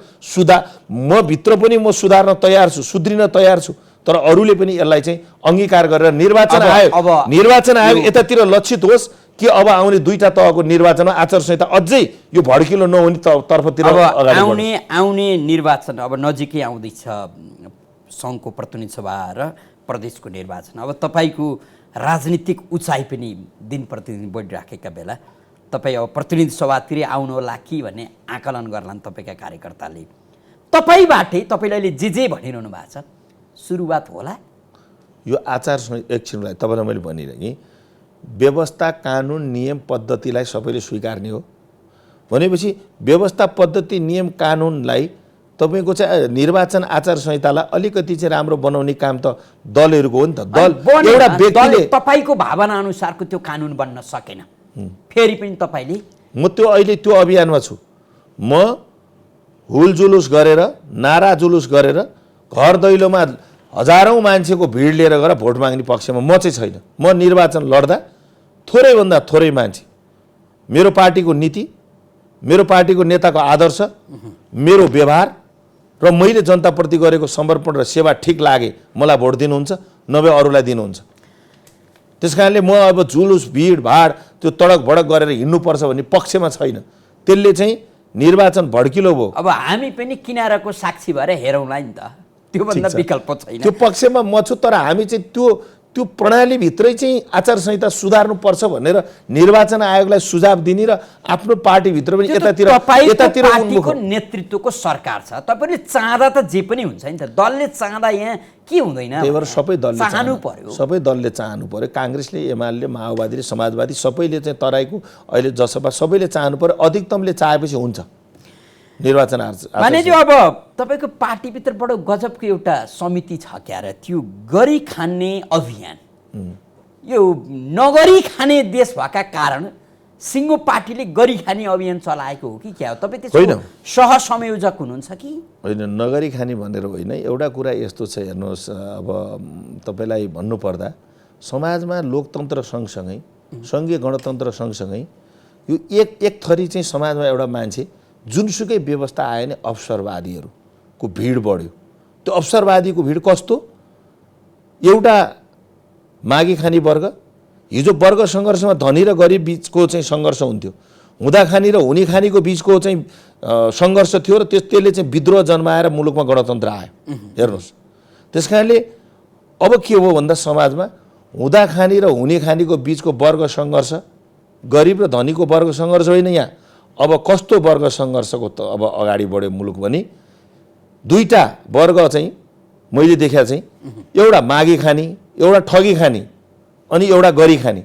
म भित्र पनि म सुधार्न तयार छु, सुध्रिन तयार छु, तर अरूले पनि यसलाई चाहिँ अंगीकार गरेर निर्वाचन आयोग यतातिर लक्षित होस् कि अब आउने दुईटा तहको निर्वाचनमा आचार संहिता अझै यो भड्किलो नहुने तर्फतिर आउने निर्वाचन अब नजिकै आउँदैछ, सङ्घको प्रतिनिधि सभा र प्रदेशको निर्वाचन। अब तपाईको राजनीतिक उचाइ पनि दिन प्रतिदिन बढिराखेका बेला तपाईँ अब प्रतिनिधि सभातिरै आउनु होला कि भन्ने आकलन गर्लान् तपाईँका कार्यकर्ताले। तपाईँबाटै तपाईँले अहिले जे भनिरहनु भएको छ सुरुवात होला? यो आचार संहिता एकछिनलाई तपाईँलाई मैले भनिरहेँ कि व्यवस्था, कानुन, नियम, पद्धतिलाई सबैले स्वीकार्ने हो भनेपछि व्यवस्था, पद्धति, नियम, कानुनलाई तपाईको चाहिँ निर्वाचन आचार संहितालाई अलिकति चाहिँ राम्रो बनाउने काम त दलहरूको हो नि त। एउटा व्यक्तिले तपाईको भावना अनुसारको त्यो कानुन बन्न सकेन, फेरि पनि तपाईले म त्यो अहिले त्यो अभियानमा छु। म हुलजुलुस गरेर, नारा जुलुस गरेर घर दैलोमा हजारौं मान्छेको भिड लिएर गएर भोट माग्ने पक्षमा म चाहिँ छैन। म निर्वाचन लड्दा थोरैभन्दा थोरै मान्छे, मेरो पार्टीको नीति, मेरो पार्टीको नेताको आदर्श, मेरो व्यवहार र मैले जनताप्रति गरेको समर्पण र सेवा ठिक लागे मलाई भोट दिनुहुन्छ, नभए अरूलाई दिनुहुन्छ। त्यस कारणले म अब जुलुस भिडभाड त्यो तडक भडक गरेर हिँड्नुपर्छ भन्ने पक्षमा छैन। त्यसले चाहिँ निर्वाचन भड्किलो भयो। अब हामी पनि किनाराको साक्षी भएर हेरौँला नि त, त्योभन्दा विकल्प छैन। त्यो पक्षमा म छु, तर हामी चाहिँ त्यो प्रणालीभित्रै चाहिँ आचार संहिता सुधार्नुपर्छ भनेर निर्वाचन आयोगलाई सुझाव दिने र आफ्नो पार्टीभित्र पनि यतातिर पार्टीको नेतृत्वको सरकार छ, तपाईँले चाहँदा त जे पनि हुन्छ नि त। दलले चाहँदा यहाँ के हुँदैन, त्यही भएर सबै दलले चाहनु पर्यो। सबै दलले चाहनु पर्यो। काङ्ग्रेसले, एमाले, माओवादीले, समाजवादी सबैले चाहिँ तराईको अहिले जसपा सबैले चाहनु पर्यो। अधिकतमले चाहेपछि हुन्छ निर्वाचन मानेज्यू। अब तपाईँको पार्टीभित्र बडो गजबको एउटा समिति छ क्या र, त्यो गरी खाने अभियान, यो नगरी खाने देश भएका कारण सिङ्गो पार्टीले गरी खाने अभियान चलाएको हो कि क्या हो? तपाईँ त्यसको सहसंयोजक हुनुहुन्छ कि होइन? नगरी खाने भनेर होइन। एउटा कुरा यस्तो छ, हेर्नुहोस्, अब तपाईँलाई भन्नुपर्दा समाजमा लोकतन्त्र सँगसँगै सङ्घीय गणतन्त्र सँगसँगै यो एक थरी चाहिँ समाजमा एउटा मान्छे जुनसुकै व्यवस्था आयो भने अवसरवादीहरूको भिड बढ्यो। त्यो अवसरवादीको भिड कस्तो? एउटा मागी खाने वर्ग, हिजो वर्ग सङ्घर्षमा धनी र गरिब बिचको चाहिँ सङ्घर्ष हुन्थ्यो, हुँदा खानी र हुने खानीको बिचको चाहिँ सङ्घर्ष थियो र त्यसले चाहिँ विद्रोह जन्माएर मुलुकमा गणतन्त्र आयो। हेर्नुहोस्, त्यस कारणले अब के हो भन्दा समाजमा हुँदा खानी र हुने खानीको बिचको वर्ग सङ्घर्ष, गरिब र धनीको वर्ग सङ्घर्ष होइन, यहाँ अब कस्तो वर्ग सङ्घर्षको त अब अगाडि बढ्यो मुलुक भने दुईटा वर्ग चाहिँ मैले देखा चाहिँ एउटा मागी खानी, एउटा ठगी खानी अनि एउटा गरी खानी।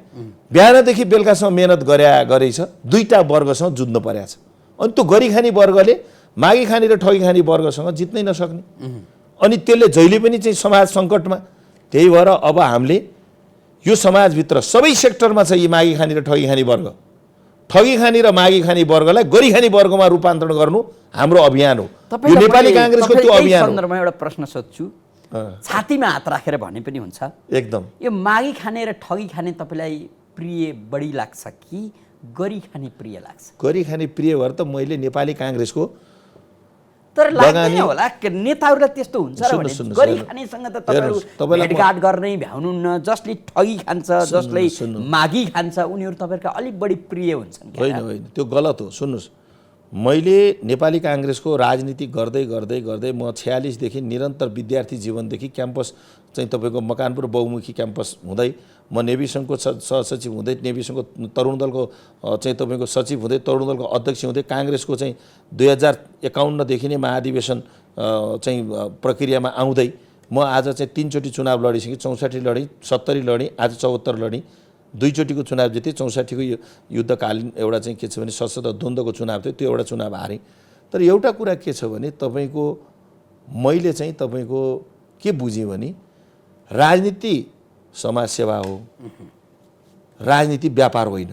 बिहानदेखि बेलुकासम्म मेहनत गरेछ, दुईटा वर्गसँग जुझ्नु परेको छ। अनि त्यो गरी खानी वर्गले मागी खानी र ठगी खानी वर्गसँग जित्नै नसक्ने, अनि त्यसले जहिले पनि चाहिँ समाज सङ्कटमा। त्यही भएर अब हामीले यो समाजभित्र सबै सेक्टरमा छ यी मागी खानी र ठगी खानी वर्ग। ठगी खानी र मागी खानी वर्गलाई गरी खानी वर्गमा रूपान्तरण गर्नु हाम्रो अभियान हो। यो नेपाली काङ्ग्रेसको त्यो अभियान हो। सन्दर्भमा एउटा प्रश्न सोध्छु, छातीमा हात राखेर भने पनि हुन्छ, एकदम यो मागी खाने र ठगी खाने तपाईँलाई प्रिय बढी लाग्छ कि गरी खाने प्रिय लाग्छ? गरी खाने प्रिय भएर त मैले नेपाली काङ्ग्रेसको तर लाग्दैन होला, नेताहरूलाई त्यस्तो हुन्छ र भने गरी खानेसँग त तपाईँहरू भेटघाट गर्नै भ्याउनुहुन्न। जसले ठगी खान्छ, जसले मागी खान्छ, उनीहरू तपाईँहरूका अलिक बढी प्रिय हुन्छन्। होइन, त्यो गलत हो। सुन्नुहोस्, मैले नेपाली काङ्ग्रेसको राजनीति गर्दै गर्दै गर्दै म 46देखि निरन्तर विद्यार्थी जीवनदेखि क्याम्पस चाहिँ तपाईँको मकानपुर बहुमुखी क्याम्पस हुँदै म नेभी सङ्घको सहसचिव हुँदै नेभी सङ्घको तरुण दलको चाहिँ तपाईँको सचिव हुँदै तरुण दलको अध्यक्ष हुँदै काङ्ग्रेसको चाहिँ 2051देखि नै महाधिवेशन चाहिँ प्रक्रियामा आउँदै म आज चाहिँ 3 चोटि चुनाव लडिसकेँ। 64 लडेँ, 70 लडेँ, आज 74 लडेँ। 2 चोटिको चुनाव जितेँ। 64को युद्धकालीन एउटा चाहिँ के छ भने सशस्त्र द्वन्द्वको चुनाव थियो, त्यो एउटा चुनाव हारेँ। तर एउटा कुरा के छ भने तपाईँको मैले चाहिँ तपाईँको के बुझेँ भने राजनीति समाजसेवा हो, राजनीति व्यापार होइन।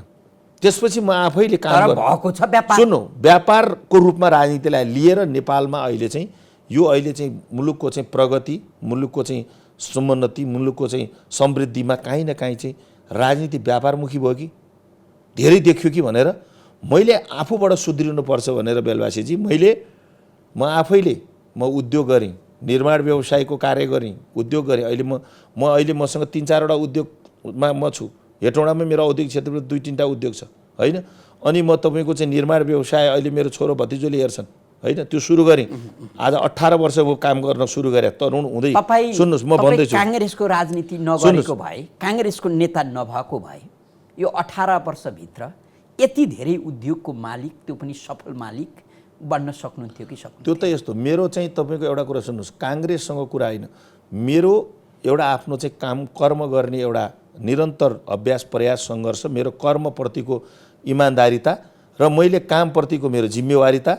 त्यसपछि म आफैले काम भएको छ व्यापार। सुन्नु, व्यापारको रूपमा राजनीतिलाई लिएर नेपालमा अहिले चाहिँ यो अहिले चाहिँ मुलुकको चाहिँ प्रगति, मुलुकको चाहिँ समुन्नति, मुलुकको चाहिँ समृद्धिमा काहीँ न काहीँ चाहिँ राजनीति व्यापारमुखी भयो कि धेरै देखियो कि भनेर मैले आफूबाट सुध्रिनुपर्छ भनेर बेलवासीजी म आफैले उद्योग गरेँ, निर्माण व्यवसायको कार्य गरेँ, उद्योग गरेँ। अहिले मसँग 3-4वटा उद्योगमा म छु। हेटौँडामा मेरो औद्योगिक क्षेत्रमा 2-3टा उद्योग छ होइन। अनि म तपाईँको चाहिँ निर्माण व्यवसाय अहिले मेरो छोरो भतिजोले हेर्छन् होइन, त्यो सुरु गरेँ। आज 18 वर्ष भयो काम गर्न सुरु गरेँ, तरुण हुँदै। सुन्नुहोस्, म भन्दैछु, काङ्ग्रेसको राजनीति नगरेको भए, काङ्ग्रेसको नेता नभएको भए यो 18 वर्षभित्र यति धेरै उद्योगको मालिक, त्यो पनि सफल मालिक बन्न सक्नुहुन्थ्यो कि सक्नुहुन्थ्यो? त्यो त यस्तो मेरो चाहिँ तपाईँको एउटा कुरा सुन्नुहोस्, काङ्ग्रेससँग कुरा होइन, मेरो एउटा आफ्नो चाहिँ कर्म गर्ने एउटा निरन्तर अभ्यास प्रयास सङ्घर्ष, मेरो कर्मप्रतिको इमान्दारिता र मैले कामप्रतिको मेरो जिम्मेवारिता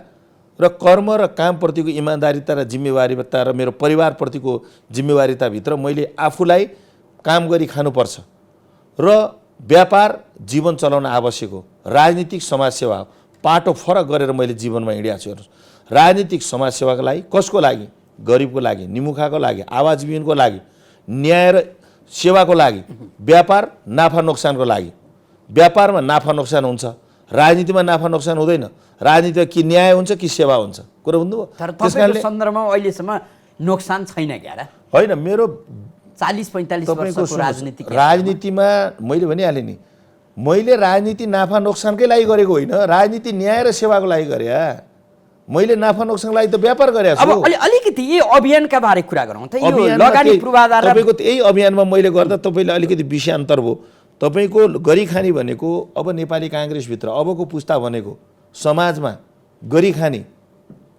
र कर्म र कामप्रतिको इमान्दारिता र जिम्मेवारिता र मेरो परिवारप्रतिको जिम्मेवारिताभित्र मैले आफूलाई काम गरी खानुपर्छ र व्यापार जीवन चलाउन आवश्यक हो। राजनीतिक समाजसेवा पाटो फरक गरेर मैले जीवनमा हिँडेको छु। हेर्नुहोस्, राजनीतिक समाजसेवाको लागि कसको लागि? गरिबको लागि, निमुखाको लागि, आवाज विहीनको लागि, न्याय र सेवाको लागि, व्यापार नाफा नोक्सानको लागि। व्यापारमा नाफा नोक्सान हुन्छ, राजनीतिमा नाफा नोक्सान हुँदैन। राजनीतिमा कि न्याय हुन्छ कि सेवा हुन्छ, कुरा बुझ्नुभयो? तर तपाईँको सन्दर्भमा अहिलेसम्म नोक्सान छैन क्या र? होइन, मेरो 40-45 तपाईँको वर्षको राजनीतिक राजनीतिमा मैले भनिहालेँ नि, मैले राजनीति नाफा नोक्सानकै लागि गरेको होइन, राजनीति न्याय र सेवाको लागि गरे। मैले नाफा नोक्सानको लागि त व्यापार गरेको छु। अब अलिकति यही अभियानका बारे कुरा गरौँ त। यो लगानी पूर्वाधार तपाईँको यही अभियानमा मैले गर्दा तपाईँले अलिकति विषयान्तर भयो। तपाईँको गरिखानी भनेको अब नेपाली काङ्ग्रेसभित्र अबको पुस्ता भनेको समाजमा गरिखानी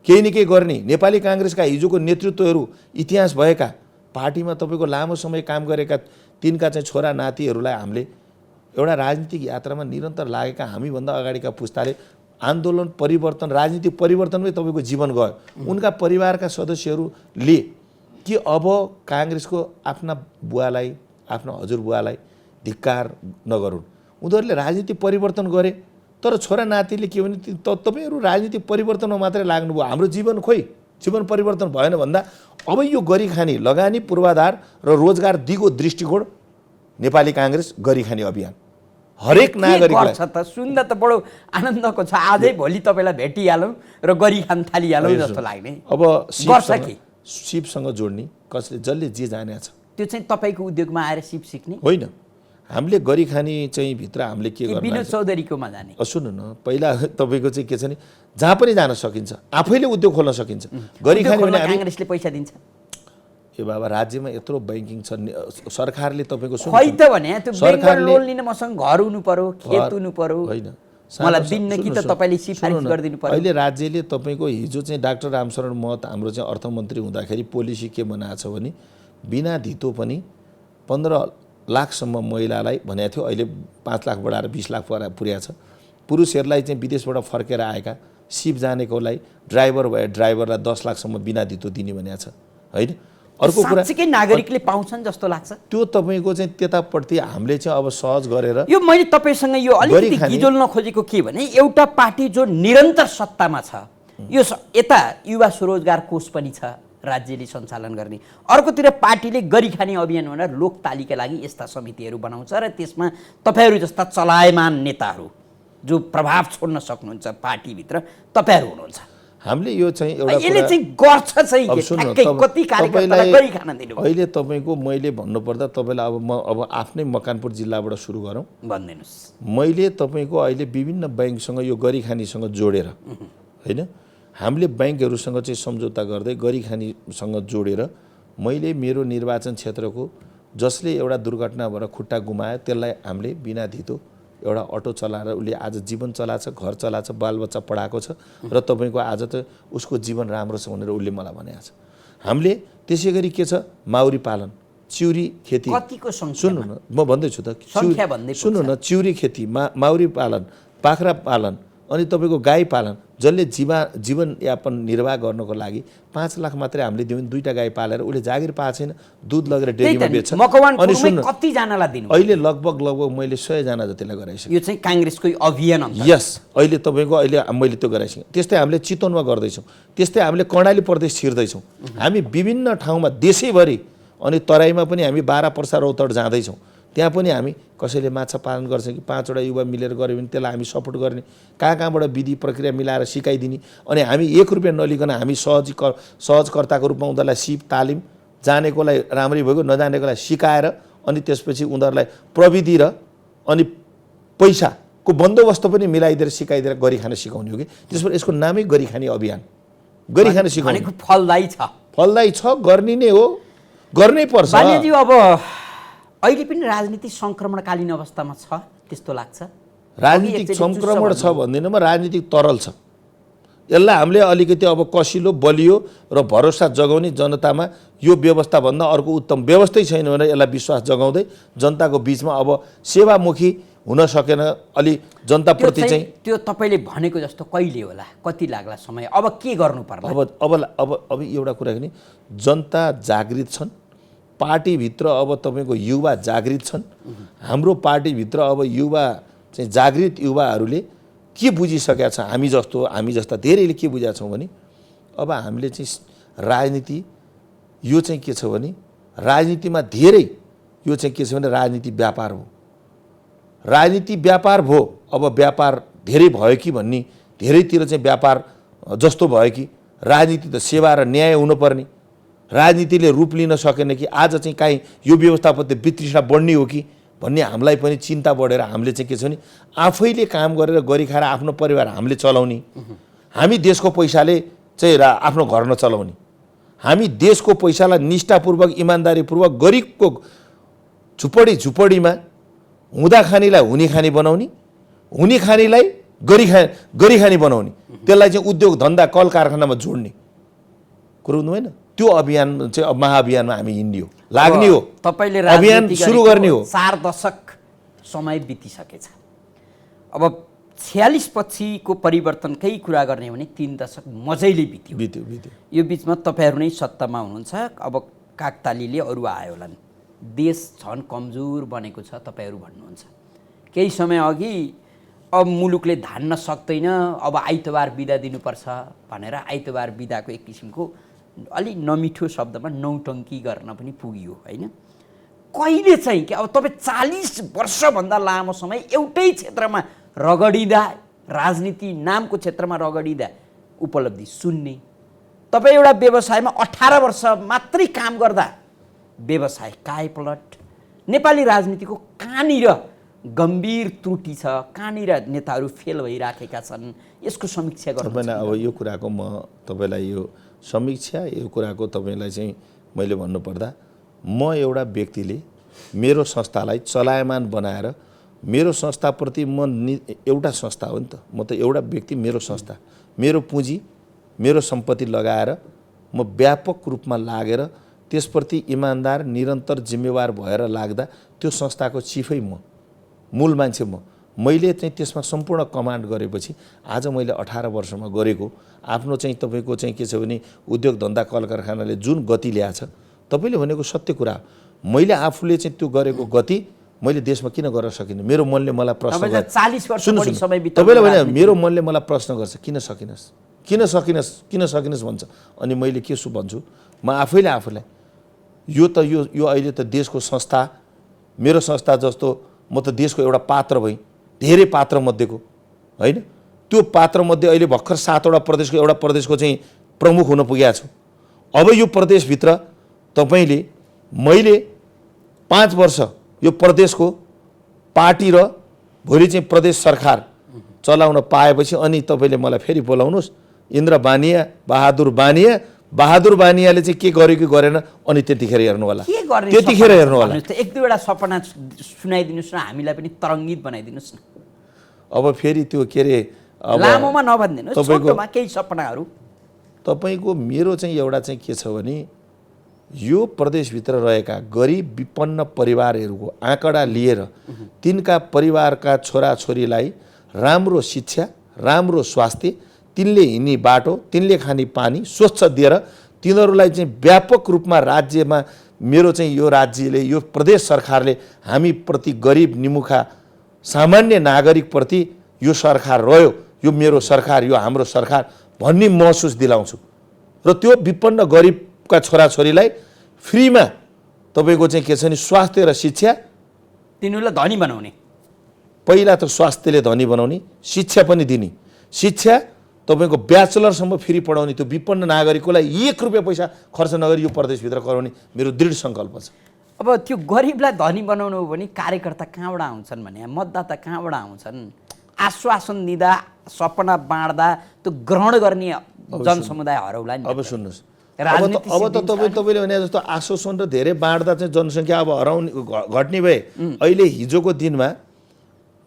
केही न केही गर्ने नेपाली काङ्ग्रेसका हिजोको नेतृत्वहरू इतिहास भएका पार्टीमा तपाईँको लामो समय काम गरेका तिनका चाहिँ छोरा नातिहरूलाई हामीले एउटा राजनीतिक यात्रामा निरन्तर लागेका हामीभन्दा अगाडिका पुस्ताले आन्दोलन परिवर्तन राजनीतिक परिवर्तनमै तपाईँको जीवन गयो। उनका परिवारका सदस्यहरूले कि अब काङ्ग्रेसको आफ्ना बुवालाई आफ्ना हजुरबुवालाई धिक्कार नगरून्, उनीहरूले राजनीतिक परिवर्तन गरे। तर छोरा नातिले के भने तपाईँहरू राजनीतिक परिवर्तनमा मात्रै लाग्नुभयो, हाम्रो जीवन खोइ जीवन परिवर्तन भएन भन्दा अब यो गरिखानी लगानी पूर्वाधार र रोजगार दिगो दृष्टिकोण नेपाली काङ्ग्रेस गरिखानी अभियान हरेक नागरिकलाई सुन्दा त बडो आनन्दको छ। आजै भोलि तपाईँलाई भेटिहालौँ र गरिखान थालिहालौँ जस्तो लाग्ने। अब गर्छ कि सिपसँग जोड्ने कसले जसले जे जाने छ त्यो चाहिँ तपाईँको उद्योगमा आएर सिप सिक्ने होइन। हामीले गरिखानी चाहिँ भित्र हामीले के गर्नु विनोद चौधरीकोमा जाने। सुन्नु न, पहिला तपाईँको चाहिँ के छ नि, जहाँ पनि जान सकिन्छ, आफैले उद्योग खोल्न सकिन्छ। गरिखानी भने काङ्ग्रेसले पैसा दिन्छ। ए बाबा, राज्यमा यत्रो ब्याङ्किङ छ, सरकारले तपाईँको खै त भने त्यो सरकारले लोन लिन मसँग घर हुनु पर्यो, खेत हुनु पर्यो, होइन मलाई दिन्न कि त तपाईँले सिफारिस गरिदिनु पर्यो। अहिले राज्यले तपाईँको हिजो चाहिँ डाक्टर रामशरण महत हाम्रो चाहिँ अर्थमन्त्री हुँदाखेरि पोलिसी के बनाएको छ भने बिना धितो पनि 15 लाखसम्म महिलालाई भनेको थियो, अहिले 5 लाख बढाएर 20 लाख पुर्याएको छ। पुरुषहरूलाई चाहिँ विदेशबाट फर्केर आएका सिप जानेकोलाई ड्राइभर भए ड्राइभरलाई 10 लाखसम्म बिना धितो दिने भनेको छ होइन। अर्को कुरा साँच्चै नागरिकले पाउँछन् जस्तो लाग्छ। त्यो तपाईँको चाहिँ त्यतापट्टि हामीले चाहिँ अब सहज गरेर यो मैले तपाईँसँग यो अलिकति गिजोल्न खोजेको के भने एउटा पार्टी जो निरन्तर सत्तामा छ, यो यता युवा स्वरोजगार कोष पनि छ राज्यले सञ्चालन गर्ने, अर्कोतिर पार्टीले गरिखानी अभियान भनेर लोकतालीका लागि यस्ता समितिहरू बनाउँछ र त्यसमा तपाईँहरू जस्ता चलायमान नेताहरू जो प्रभाव छोड्न सक्नुहुन्छ पार्टीभित्र तपाईँहरू हुनुहुन्छ। हामीले यो चाहिँ एउटा यसले चाहिँ गर्छ चाहिँ कति कार्यकर्तालाई गरिखान दिनु। अहिले तपाईँको मैले भन्नुपर्दा तपाईँलाई अब आफ्नै मकवानपुर जिल्लाबाट सुरु गरौँ भनिदिनुहोस्। मैले तपाईँको अहिले विभिन्न ब्याङ्कसँग यो गरिखानीसँग जोडेर होइन, हामीले ब्याङ्कहरूसँग चाहिँ सम्झौता गर्दै गरिखानीसँग जोडेर मैले मेरो निर्वाचन क्षेत्रको जसले एउटा दुर्घटना भएर खुट्टा गुमायो त्यसलाई हामीले बिना धितो एउटा अटो चलाएर उसले आज जीवन चलाछ, घर चलाछ, बालबच्चा पढाएको छ र तपाईँको आज त उसको जीवन राम्रो छ भनेर उसले मलाई भनेको छ। हामीले त्यसै गरी के छ, माउरी पालन, चिउरी खेती, सुन्नु न म भन्दैछु त, सुन्नु न, चिउरी खेती, माउरी पालन, बाख्रा पालन अनि तपाईँको गाई पालन, जसले जीवनयापन निर्वाह गर्नको लागि 5 लाख मात्रै हामीले दियौँ। 2टा गाई पालेर उसले जागिर पाएको छैन, दुध लगेर डेरीमा बेच्छ। अनि सुन्नु कतिजनालाई दिनु, अहिले लगभग मैले 100 जना जतिलाई गराइसकेँ। यो चाहिँ काङ्ग्रेसकै अभियान हो। यस, अहिले तपाईँको अहिले मैले त्यो गराइसकेँ। त्यस्तै हामीले चितवनमा गर्दैछौँ, त्यस्तै हामीले कर्णाली प्रदेश छिर्दैछौँ। हामी विभिन्न ठाउँमा देशैभरि अनि तराईमा पनि हामी 12 पर्सा रौतहट जाँदैछौँ। त्यहाँ पनि हामी कसैले माछा पालन गर्छ कि 5वटा युवा मिलेर गऱ्यो भने त्यसलाई हामी सपोर्ट गर्ने, कहाँबाट विधि प्रक्रिया मिलाएर सिकाइदिने। अनि हामी 1 रुपियाँ नलिकन हामी सहजकर्ताको रूपमा उनीहरूलाई सिप तालिम, जानेकोलाई राम्रै भएको नजानेकोलाई सिकाएर अनि त्यसपछि उनीहरूलाई प्रविधि र अनि पैसाको बन्दोबस्त पनि मिलाइदिएर सिकाइदिएर गरिखान सिकाउने हो कि। त्यसबाट यसको नामै गरिखानी अभियान, गरिखान सिकाउने। फलदायी छ, फलदायी छ, गर्ने नै हो, गर्नै पर्छ। बान्याजी अब अहिले पनि राजनीति सङ्क्रमणकालीन अवस्थामा छ त्यस्तो लाग्छ? राजनीतिक सङ्क्रमण छ भन्दिनँ म, राजनीतिक तरल छ। यसलाई हामीले अलिकति अब कसिलो बलियो र भरोसा जगाउने जनतामा यो व्यवस्थाभन्दा अर्को उत्तम व्यवस्थै छैन भनेर यसलाई विश्वास जगाउँदै जनताको बिचमा अब सेवामुखी हुन सकेन अलि जनताप्रति चाहिँ। त्यो तपाईँले भनेको जस्तो कहिले होला, कति लाग्ला समय, अब के गर्नु पर्ला? अब एउटा कुरा नि, जनता जागृत छन्, पार्टीभित्र अब तपाईँको युवा जागृत छन्। हाम्रो पार्टीभित्र अब युवा चाहिँ जागृत युवाहरूले के बुझिसकेका छ, हामी जस्ता धेरैले के बुझेका छौँ भने अब हामीले चाहिँ राजनीति यो चाहिँ के छ भने राजनीतिमा धेरै यो चाहिँ के छ भने राजनीति व्यापार हो। राजनीति व्यापार भयो, अब व्यापार धेरै भयो कि भन्ने, धेरैतिर चाहिँ व्यापार जस्तो भयो कि राजनीति त सेवा र न्याय हुनुपर्ने राजनीतिले रूप लिन सकेन कि आज चाहिँ काहीँ यो व्यवस्थाप्रति वितृष्णा बढ्ने हो कि भन्ने हामीलाई पनि चिन्ता बढेर हामीले चाहिँ के छ भने आफैले काम गरेर गरी खाएर आफ्नो परिवार हामीले चलाउने, हामी देशको पैसाले चाहिँ आफ्नो घर नचलाउने, हामी देशको पैसालाई निष्ठापूर्वक इमान्दारीपूर्वक गरिबको झुपडीमा हुँदा खानीलाई हुने खानी बनाउने, हुने खानीलाई गरी खानी बनाउने, त्यसलाई चाहिँ उद्योग धन्दा कल कारखानामा जोड्ने कुरो हुँदैन। त्यो अभियान चाहिँ अब महाअभियानमा हामी हिँड्ने हो, लाग्ने हो, तपाईले अभियान सुरु गर्ने हो। 4 दशक समय बितिसकेछ। अब 46 पछिको परिवर्तनकै कुरा गर्ने भने 3 दशक मजैले बित्यो। यो बिचमा तपाईहरू नै सत्तामा हुनुहुन्छ। अब काकतालीले अरू आयो होलान्, देश झन् कमजोर बनेको छ तपाईहरू भन्नुहुन्छ। केही समय अघि अब मुलुकले धान्न सक्दैन, अब आइतबार बिदा दिनुपर्छ भनेर आइतबार बिदाको एक किसिमको अलि नमिठो शब्दमा नौटङ्की गर्न पनि पुगियो हैन। कहिले चाहिँ कि अब तपाईँ 40 वर्षभन्दा लामो समय एउटै क्षेत्रमा रगडिँदा, राजनीति नामको क्षेत्रमा रगडिँदा उपलब्धि सुन्ने, तपाईँ एउटा व्यवसायमा 18 वर्ष मात्रै काम गर्दा व्यवसाय कायपलट, नेपाली राजनीतिको कहाँनिर गम्भीर त्रुटि छ, कहाँनिर नेताहरू फेल भइराखेका छन्, यसको समीक्षा गर्नु। तपाईँलाई अब यो कुराको म तपाईँलाई यो समीक्षा, यो कुराको तपाईँलाई चाहिँ मैले भन्नुपर्दा म एउटा व्यक्तिले मेरो संस्थालाई चलायमान बनाएर, मेरो संस्थाप्रति म एउटा संस्था हो नि त, म त एउटा व्यक्ति, मेरो संस्था, मेरो पुँजी, मेरो सम्पत्ति लगाएर म व्यापक रूपमा लागेर त्यसप्रति इमान्दार निरन्तर जिम्मेवार भएर लाग्दा त्यो संस्थाको चिफै म, मूल मान्छे म। मैले चाहिँ त्यसमा सम्पूर्ण कमान्ड गरेपछि आज मैले 18 वर्षमा गरेको आफ्नो चाहिँ तपाईँको चाहिँ के छ भने उद्योग धन्दा कल कारखानाले जुन गति ल्याएछ, तपाईँले भनेको सत्य कुरा हो। मैले आफूले चाहिँ त्यो गरेको गति मैले देशमा किन गर्न सकिनँ? मेरो मनले मलाई प्रश्न गर्छ। 40 वर्ष बढी समय बिताउनु तपाईँले भने मेरो मनले मलाई प्रश्न गर्छ, किन सकिनस् भन्छ। अनि मैले के भन्छु, म आफैले आफूलाई यो अहिले त देशको संस्था, मेरो संस्था जस्तो म त देशको एउटा पात्र भएँ, धेरै पात्र मध्येको हैन। त्यो पात्र मध्ये अहिले भर्खर 7वटा प्रदेशको एउटा प्रदेशको चाहिँ प्रमुख हुन पुगेको छु। अब यो प्रदेशभित्र तपाईले मैले 5 वर्ष यो प्रदेशको पार्टी र भोलि चाहिँ प्रदेश सरकार चलाउन पाएपछि अनि तपाईले मलाई फेरि बोलाउनुस्। इन्द्र बानिया, बहादुर बानियाले चाहिँ के गर्यो कि गरेन अनि त्यतिखेर हेर्नु होला। त्यतिखेर हेर्नु होला। एक दुईवटा सपना सुनाइदिनुस् न, हामीलाई पनि तरङ्गित बनाइदिनुस् न। अब फेरि त्यो के रे लामोमा नभन्दिनुस्, छोटोमा केही सपनाहरू। तपाईको मेरो चाहिँ एउटा चाहिँ के छ भने यो प्रदेशभित्र रहेका गरिब विपन्न परिवारहरूको आँकडा लिएर तिनका परिवारका छोराछोरीलाई राम्रो शिक्षा, राम्रो स्वास्थ्य, तिनले हिँड्ने बाटो, तिनले खाने पानी स्वच्छ दिएर तिनीहरूलाई चाहिँ व्यापक रूपमा राज्यमा मेरो चाहिँ यो राज्यले, यो प्रदेश सरकारले हामी प्रति गरिब निमुखा सामान्य नागरिकप्रति यो सरकार रह्यो, यो मेरो सरकार, यो हाम्रो सरकार भन्ने महसुस दिलाउँछु। र त्यो विपन्न गरिबका छोराछोरीलाई फ्रीमा तपाईको चाहिँ के छ नि स्वास्थ्य र शिक्षा, तिनीहरूलाई धनी बनाउने। पहिला त स्वास्थ्यले धनी बनाउने, शिक्षा पनि दिने। शिक्षा तपाईको ब्याचलरसम्म फ्री पढाउने, त्यो विपन्न नागरिकलाई 1 रुपैयाँ पैसा खर्च नगरी यो प्रदेशभित्र गराउने मेरो दृढ सङ्कल्प छ। अब त्यो गरिबलाई धनी बनाउनु हो भने कार्यकर्ता कहाँबाट आउँछन् भने, मतदाता कहाँबाट आउँछन्? आश्वासन दिँदा, सपना बाँड्दा त्यो ग्रहण गर्ने जनसमुदाय हरौला नि। अब सुन्नुहोस्, अब त तपाईँले भने जस्तो आश्वासन र धेरै बाँड्दा चाहिँ जनसङ्ख्या अब हराउने घट्ने भए। अहिले हिजोको दिनमा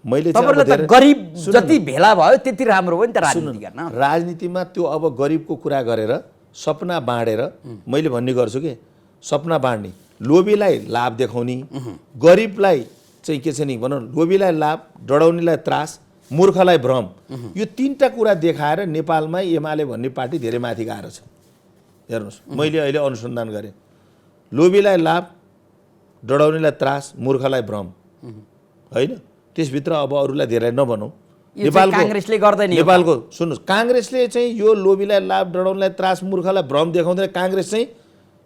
मैले गरिब जति भेला भयो त्यति राम्रो हो नि त राजनीति गर्न। राजनीतिमा त्यो अब गरिबको कुरा गरेर सपना बाँडेर मैले भन्ने गर्छु कि सपना बाँड्ने, लोभीलाई लाभ देखाउने, गरिबलाई चाहिँ के छ नि भनौँ, लोभीलाई लाभ, डढाउनेलाई त्रास, मूर्खलाई भ्रम, यो 3टा कुरा देखाएर नेपालमा एमाले भन्ने पार्टी धेरै माथि गएर छ। हेर्नुहोस्, मैले अहिले अनुसन्धान गरेँ, लोभीलाई लाभ, डढाउनेलाई त्रास, मूर्खलाई भ्रम होइन। त्यसभित्र अब अरूलाई धेरै नभनौँ। काङ्ग्रेसले गर्दैन। नेपालको सुन्नुहोस्, काङ्ग्रेसले चाहिँ यो लोभीलाई लाभ, डढाउनेलाई त्रास, मूर्खलाई भ्रम देखाउँदैन। काङ्ग्रेस चाहिँ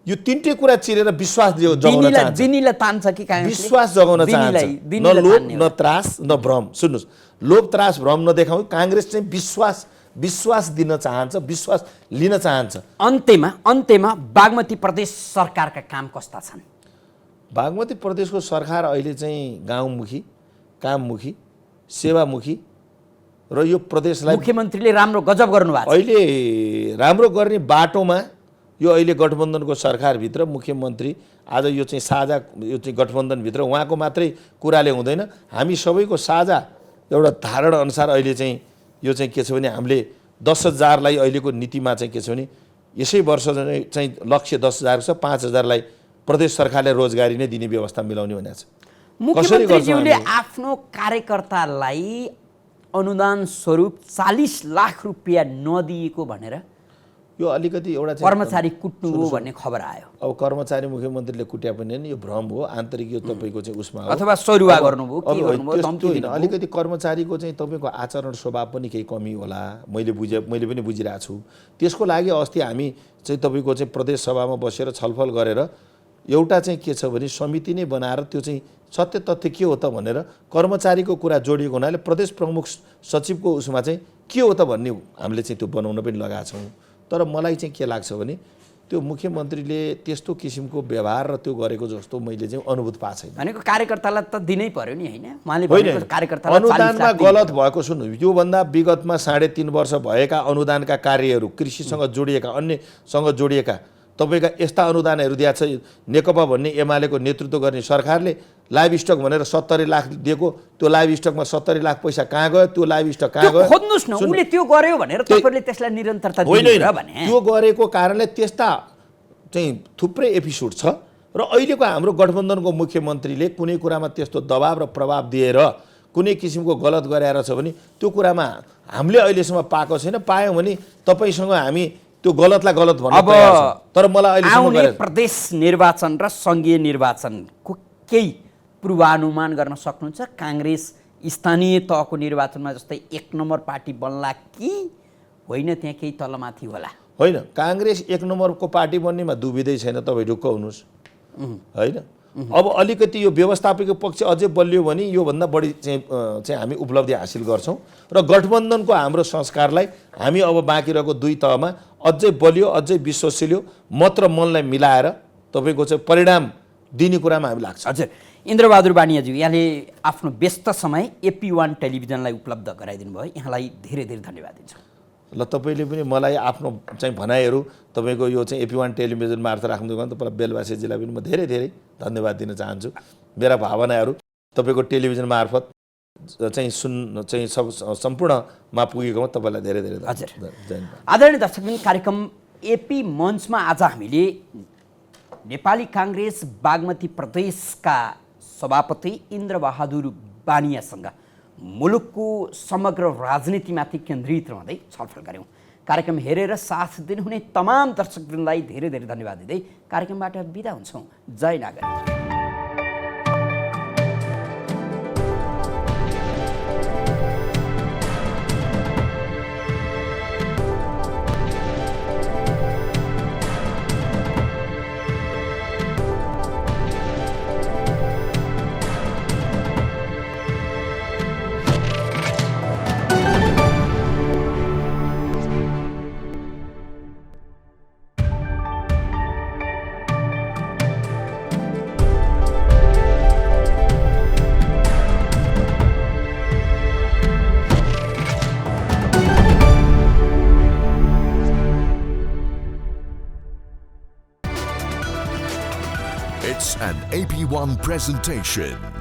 यो 3टै कुरा चिरेर विश्वास जगाउन चाहन्छ। दिनीलाई तान्छ कि काङ्ग्रेसले विश्वास जगाउन चाहन्छ, न लोभ न त्रास न भ्रम। सुन्नुहोस्, लोभ त्रास भ्रम नदेखाउँ, काङ्ग्रेस चाहिँ विश्वास विश्वास दिन चाहन्छ, विश्वास लिन चाहन्छ। अन्त्यमा बागमती प्रदेश सरकारका काम कस्ता छन्? बागमती प्रदेशको सरकार अहिले चाहिँ गाउँमुखी, काममुखी, सेवामुखी र यो प्रदेशलाई मुख्यमन्त्रीले राम्रो गजब गर्नुभएको छ। अहिले राम्रो गर्ने बाटोमा यो अहिले गठबन्धनको सरकारभित्र मुख्यमन्त्री आज यो चाहिँ साझा यो चाहिँ गठबन्धनभित्र उहाँको मात्रै कुराले हुँदैन, हामी सबैको साझा एउटा धारणा अनुसार अहिले चाहिँ यो चाहिँ के छ भने हामीले 10,000लाई अहिलेको नीतिमा चाहिँ के छ भने यसै वर्ष चाहिँ लक्ष्य 10,000 छ, 5,000लाई प्रदेश सरकारले रोजगारी नै दिने व्यवस्था मिलाउने भनेको छ। मुख्यमन्त्रीज्यूले आफ्नो कार्यकर्तालाई अनुदान स्वरूप 40 लाख रुपियाँ नदिएको भनेर यो अलिकति एउटा कर्मचारी कुट्नु हो भन्ने खबर आयो। अब कर्मचारी मुख्यमन्त्रीले कुट्या पनि होइन, यो भ्रम हो, आन्तरिक यो तपाईँको चाहिँ उसमा हो, अथवा सरुवा गर्नुभयो, के गर्नुभयो, धम्की होइन। अलिकति कर्मचारीको चाहिँ तपाईँको आचरण स्वभाव पनि केही कमी होला, मैले पनि बुझिरहेको छु। त्यसको लागि अस्ति हामी चाहिँ तपाईँको चाहिँ प्रदेश सभामा बसेर छलफल गरेर एउटा चाहिँ के छ भने समिति नै बनाएर त्यो चाहिँ सत्य तथ्य के हो त भनेर कर्मचारीको कुरा जोडिएको हुनाले प्रदेश प्रमुख सचिवको उसमा चाहिँ के हो त भन्ने हामीले चाहिँ त्यो बनाउन पनि लगाएको छौँ। तर मलाई चाहिँ के लाग्छ भने त्यो मुख्यमन्त्रीले त्यस्तो किसिमको व्यवहार र त्यो गरेको जस्तो मैले चाहिँ अनुभूत पाएको छैन। भनेको कार्यकर्तालाई त दिनै पर्यो नि, होइन? उहाँले होइन, भनेको कार्यकर्तालाई अनुदानमा गलत भएको सुन्नु, योभन्दा विगतमा 3.5 वर्ष भएका अनुदानका कार्यहरू कृषिसँग जोडिएका अन्यसँग जोडिएका तपाईँका यस्ता अनुदानहरू दिएको छ। नेकपा भन्ने एमालेको नेतृत्व गर्ने सरकारले लाइभ स्टक भनेर 70 लाख दिएको, त्यो लाइभ स्टकमा 70 लाख पैसा कहाँ गयो, त्यो लाइभ स्टक कहाँ गयो? खोज्नुस् न, उले त्यो गर्यो भनेर तपाईहरुले त्यसलाई निरन्तरता दिनु भने त्यो गरेको कारणले त्यस्ता चाहिँ थुप्रै एपिसोड छ र अहिलेको हाम्रो गठबन्धनको मुख्यमन्त्रीले कुनै कुरामा त्यस्तो दबाब र प्रभाव दिएर कुनै किसिमको गलत गराएर छ भने त्यो कुरामा हामीले अहिलेसम्म पाएको छैन। पायौँ भने तपाईसँग हामी त्यो गलतलाई गलत भन्न तयार छौँ। तर मलाई आउने प्रदेश निर्वाचन र संघीय निर्वाचनको केही पूर्वानुमान गर्न सक्नुहुन्छ? कांग्रेस स्थानीय तहको निर्वाचनमा जस्तै 1 नम्बर पार्टी बन्ला कि होइन, त्यहाँ केही तलमाथि होला? होइन, कांग्रेस 1 नम्बरको पार्टी बन्नेमा दुविधै छैन, तपाईँ ढुक्क हुनुहोस्। होइन, अब अलिकति यो व्यवस्थापकीय पक्ष अझै बलियो भने योभन्दा बढी चाहिँ हामी उपलब्धि हासिल गर्छौँ र गठबन्धनको हाम्रो संस्कारलाई हामी अब बाँकी रहेको 2 तहमा अझै बलियो, अझै विश्वसनीय मत र मनलाई मिलाएर तपाईँको चाहिँ परिणाम दिने कुरामा हामी लाग्छ। हजुर, इन्द्रबहादुर बानियाज्यू, यहाँले आफ्नो व्यस्त समय AP1 टेलिभिजनलाई उपलब्ध गराइदिनु भयो, यहाँलाई धेरै धेरै धन्यवाद दिन्छु। ल, तपाईँले पनि मलाई आफ्नो चाहिँ भनाइहरू तपाईँको यो चाहिँ AP1 टेलिभिजन मार्फत राख्नु भयो भने तपाईँलाई बेलबासेजीलाई पनि म धेरै धेरै धन्यवाद दिन चाहन्छु। मेरा भावनाहरू तपाईँको टेलिभिजन मार्फत चाहिँ सम्पूर्णमा पुगेकोमा तपाईँलाई धेरै धेरै धन्यवाद। आदरणीय दर्शकबिन, कार्यक्रम AP मञ्चमा आज हामीले नेपाली कांग्रेस बागमती प्रदेशका सभापति इन्द्रबहादुर बानियासँग मुलुकको समग्र राजनीतिमाथि केन्द्रित रहँदै छलफल गऱ्यौँ। कार्यक्रम हेरेर साथ दिनुहुने तमाम दर्शकवृन्दलाई धेरै धेरै धन्यवाद दिँदै कार्यक्रमबाट बिदा हुन्छौँ। जय नागरिक। It's an AP1 presentation.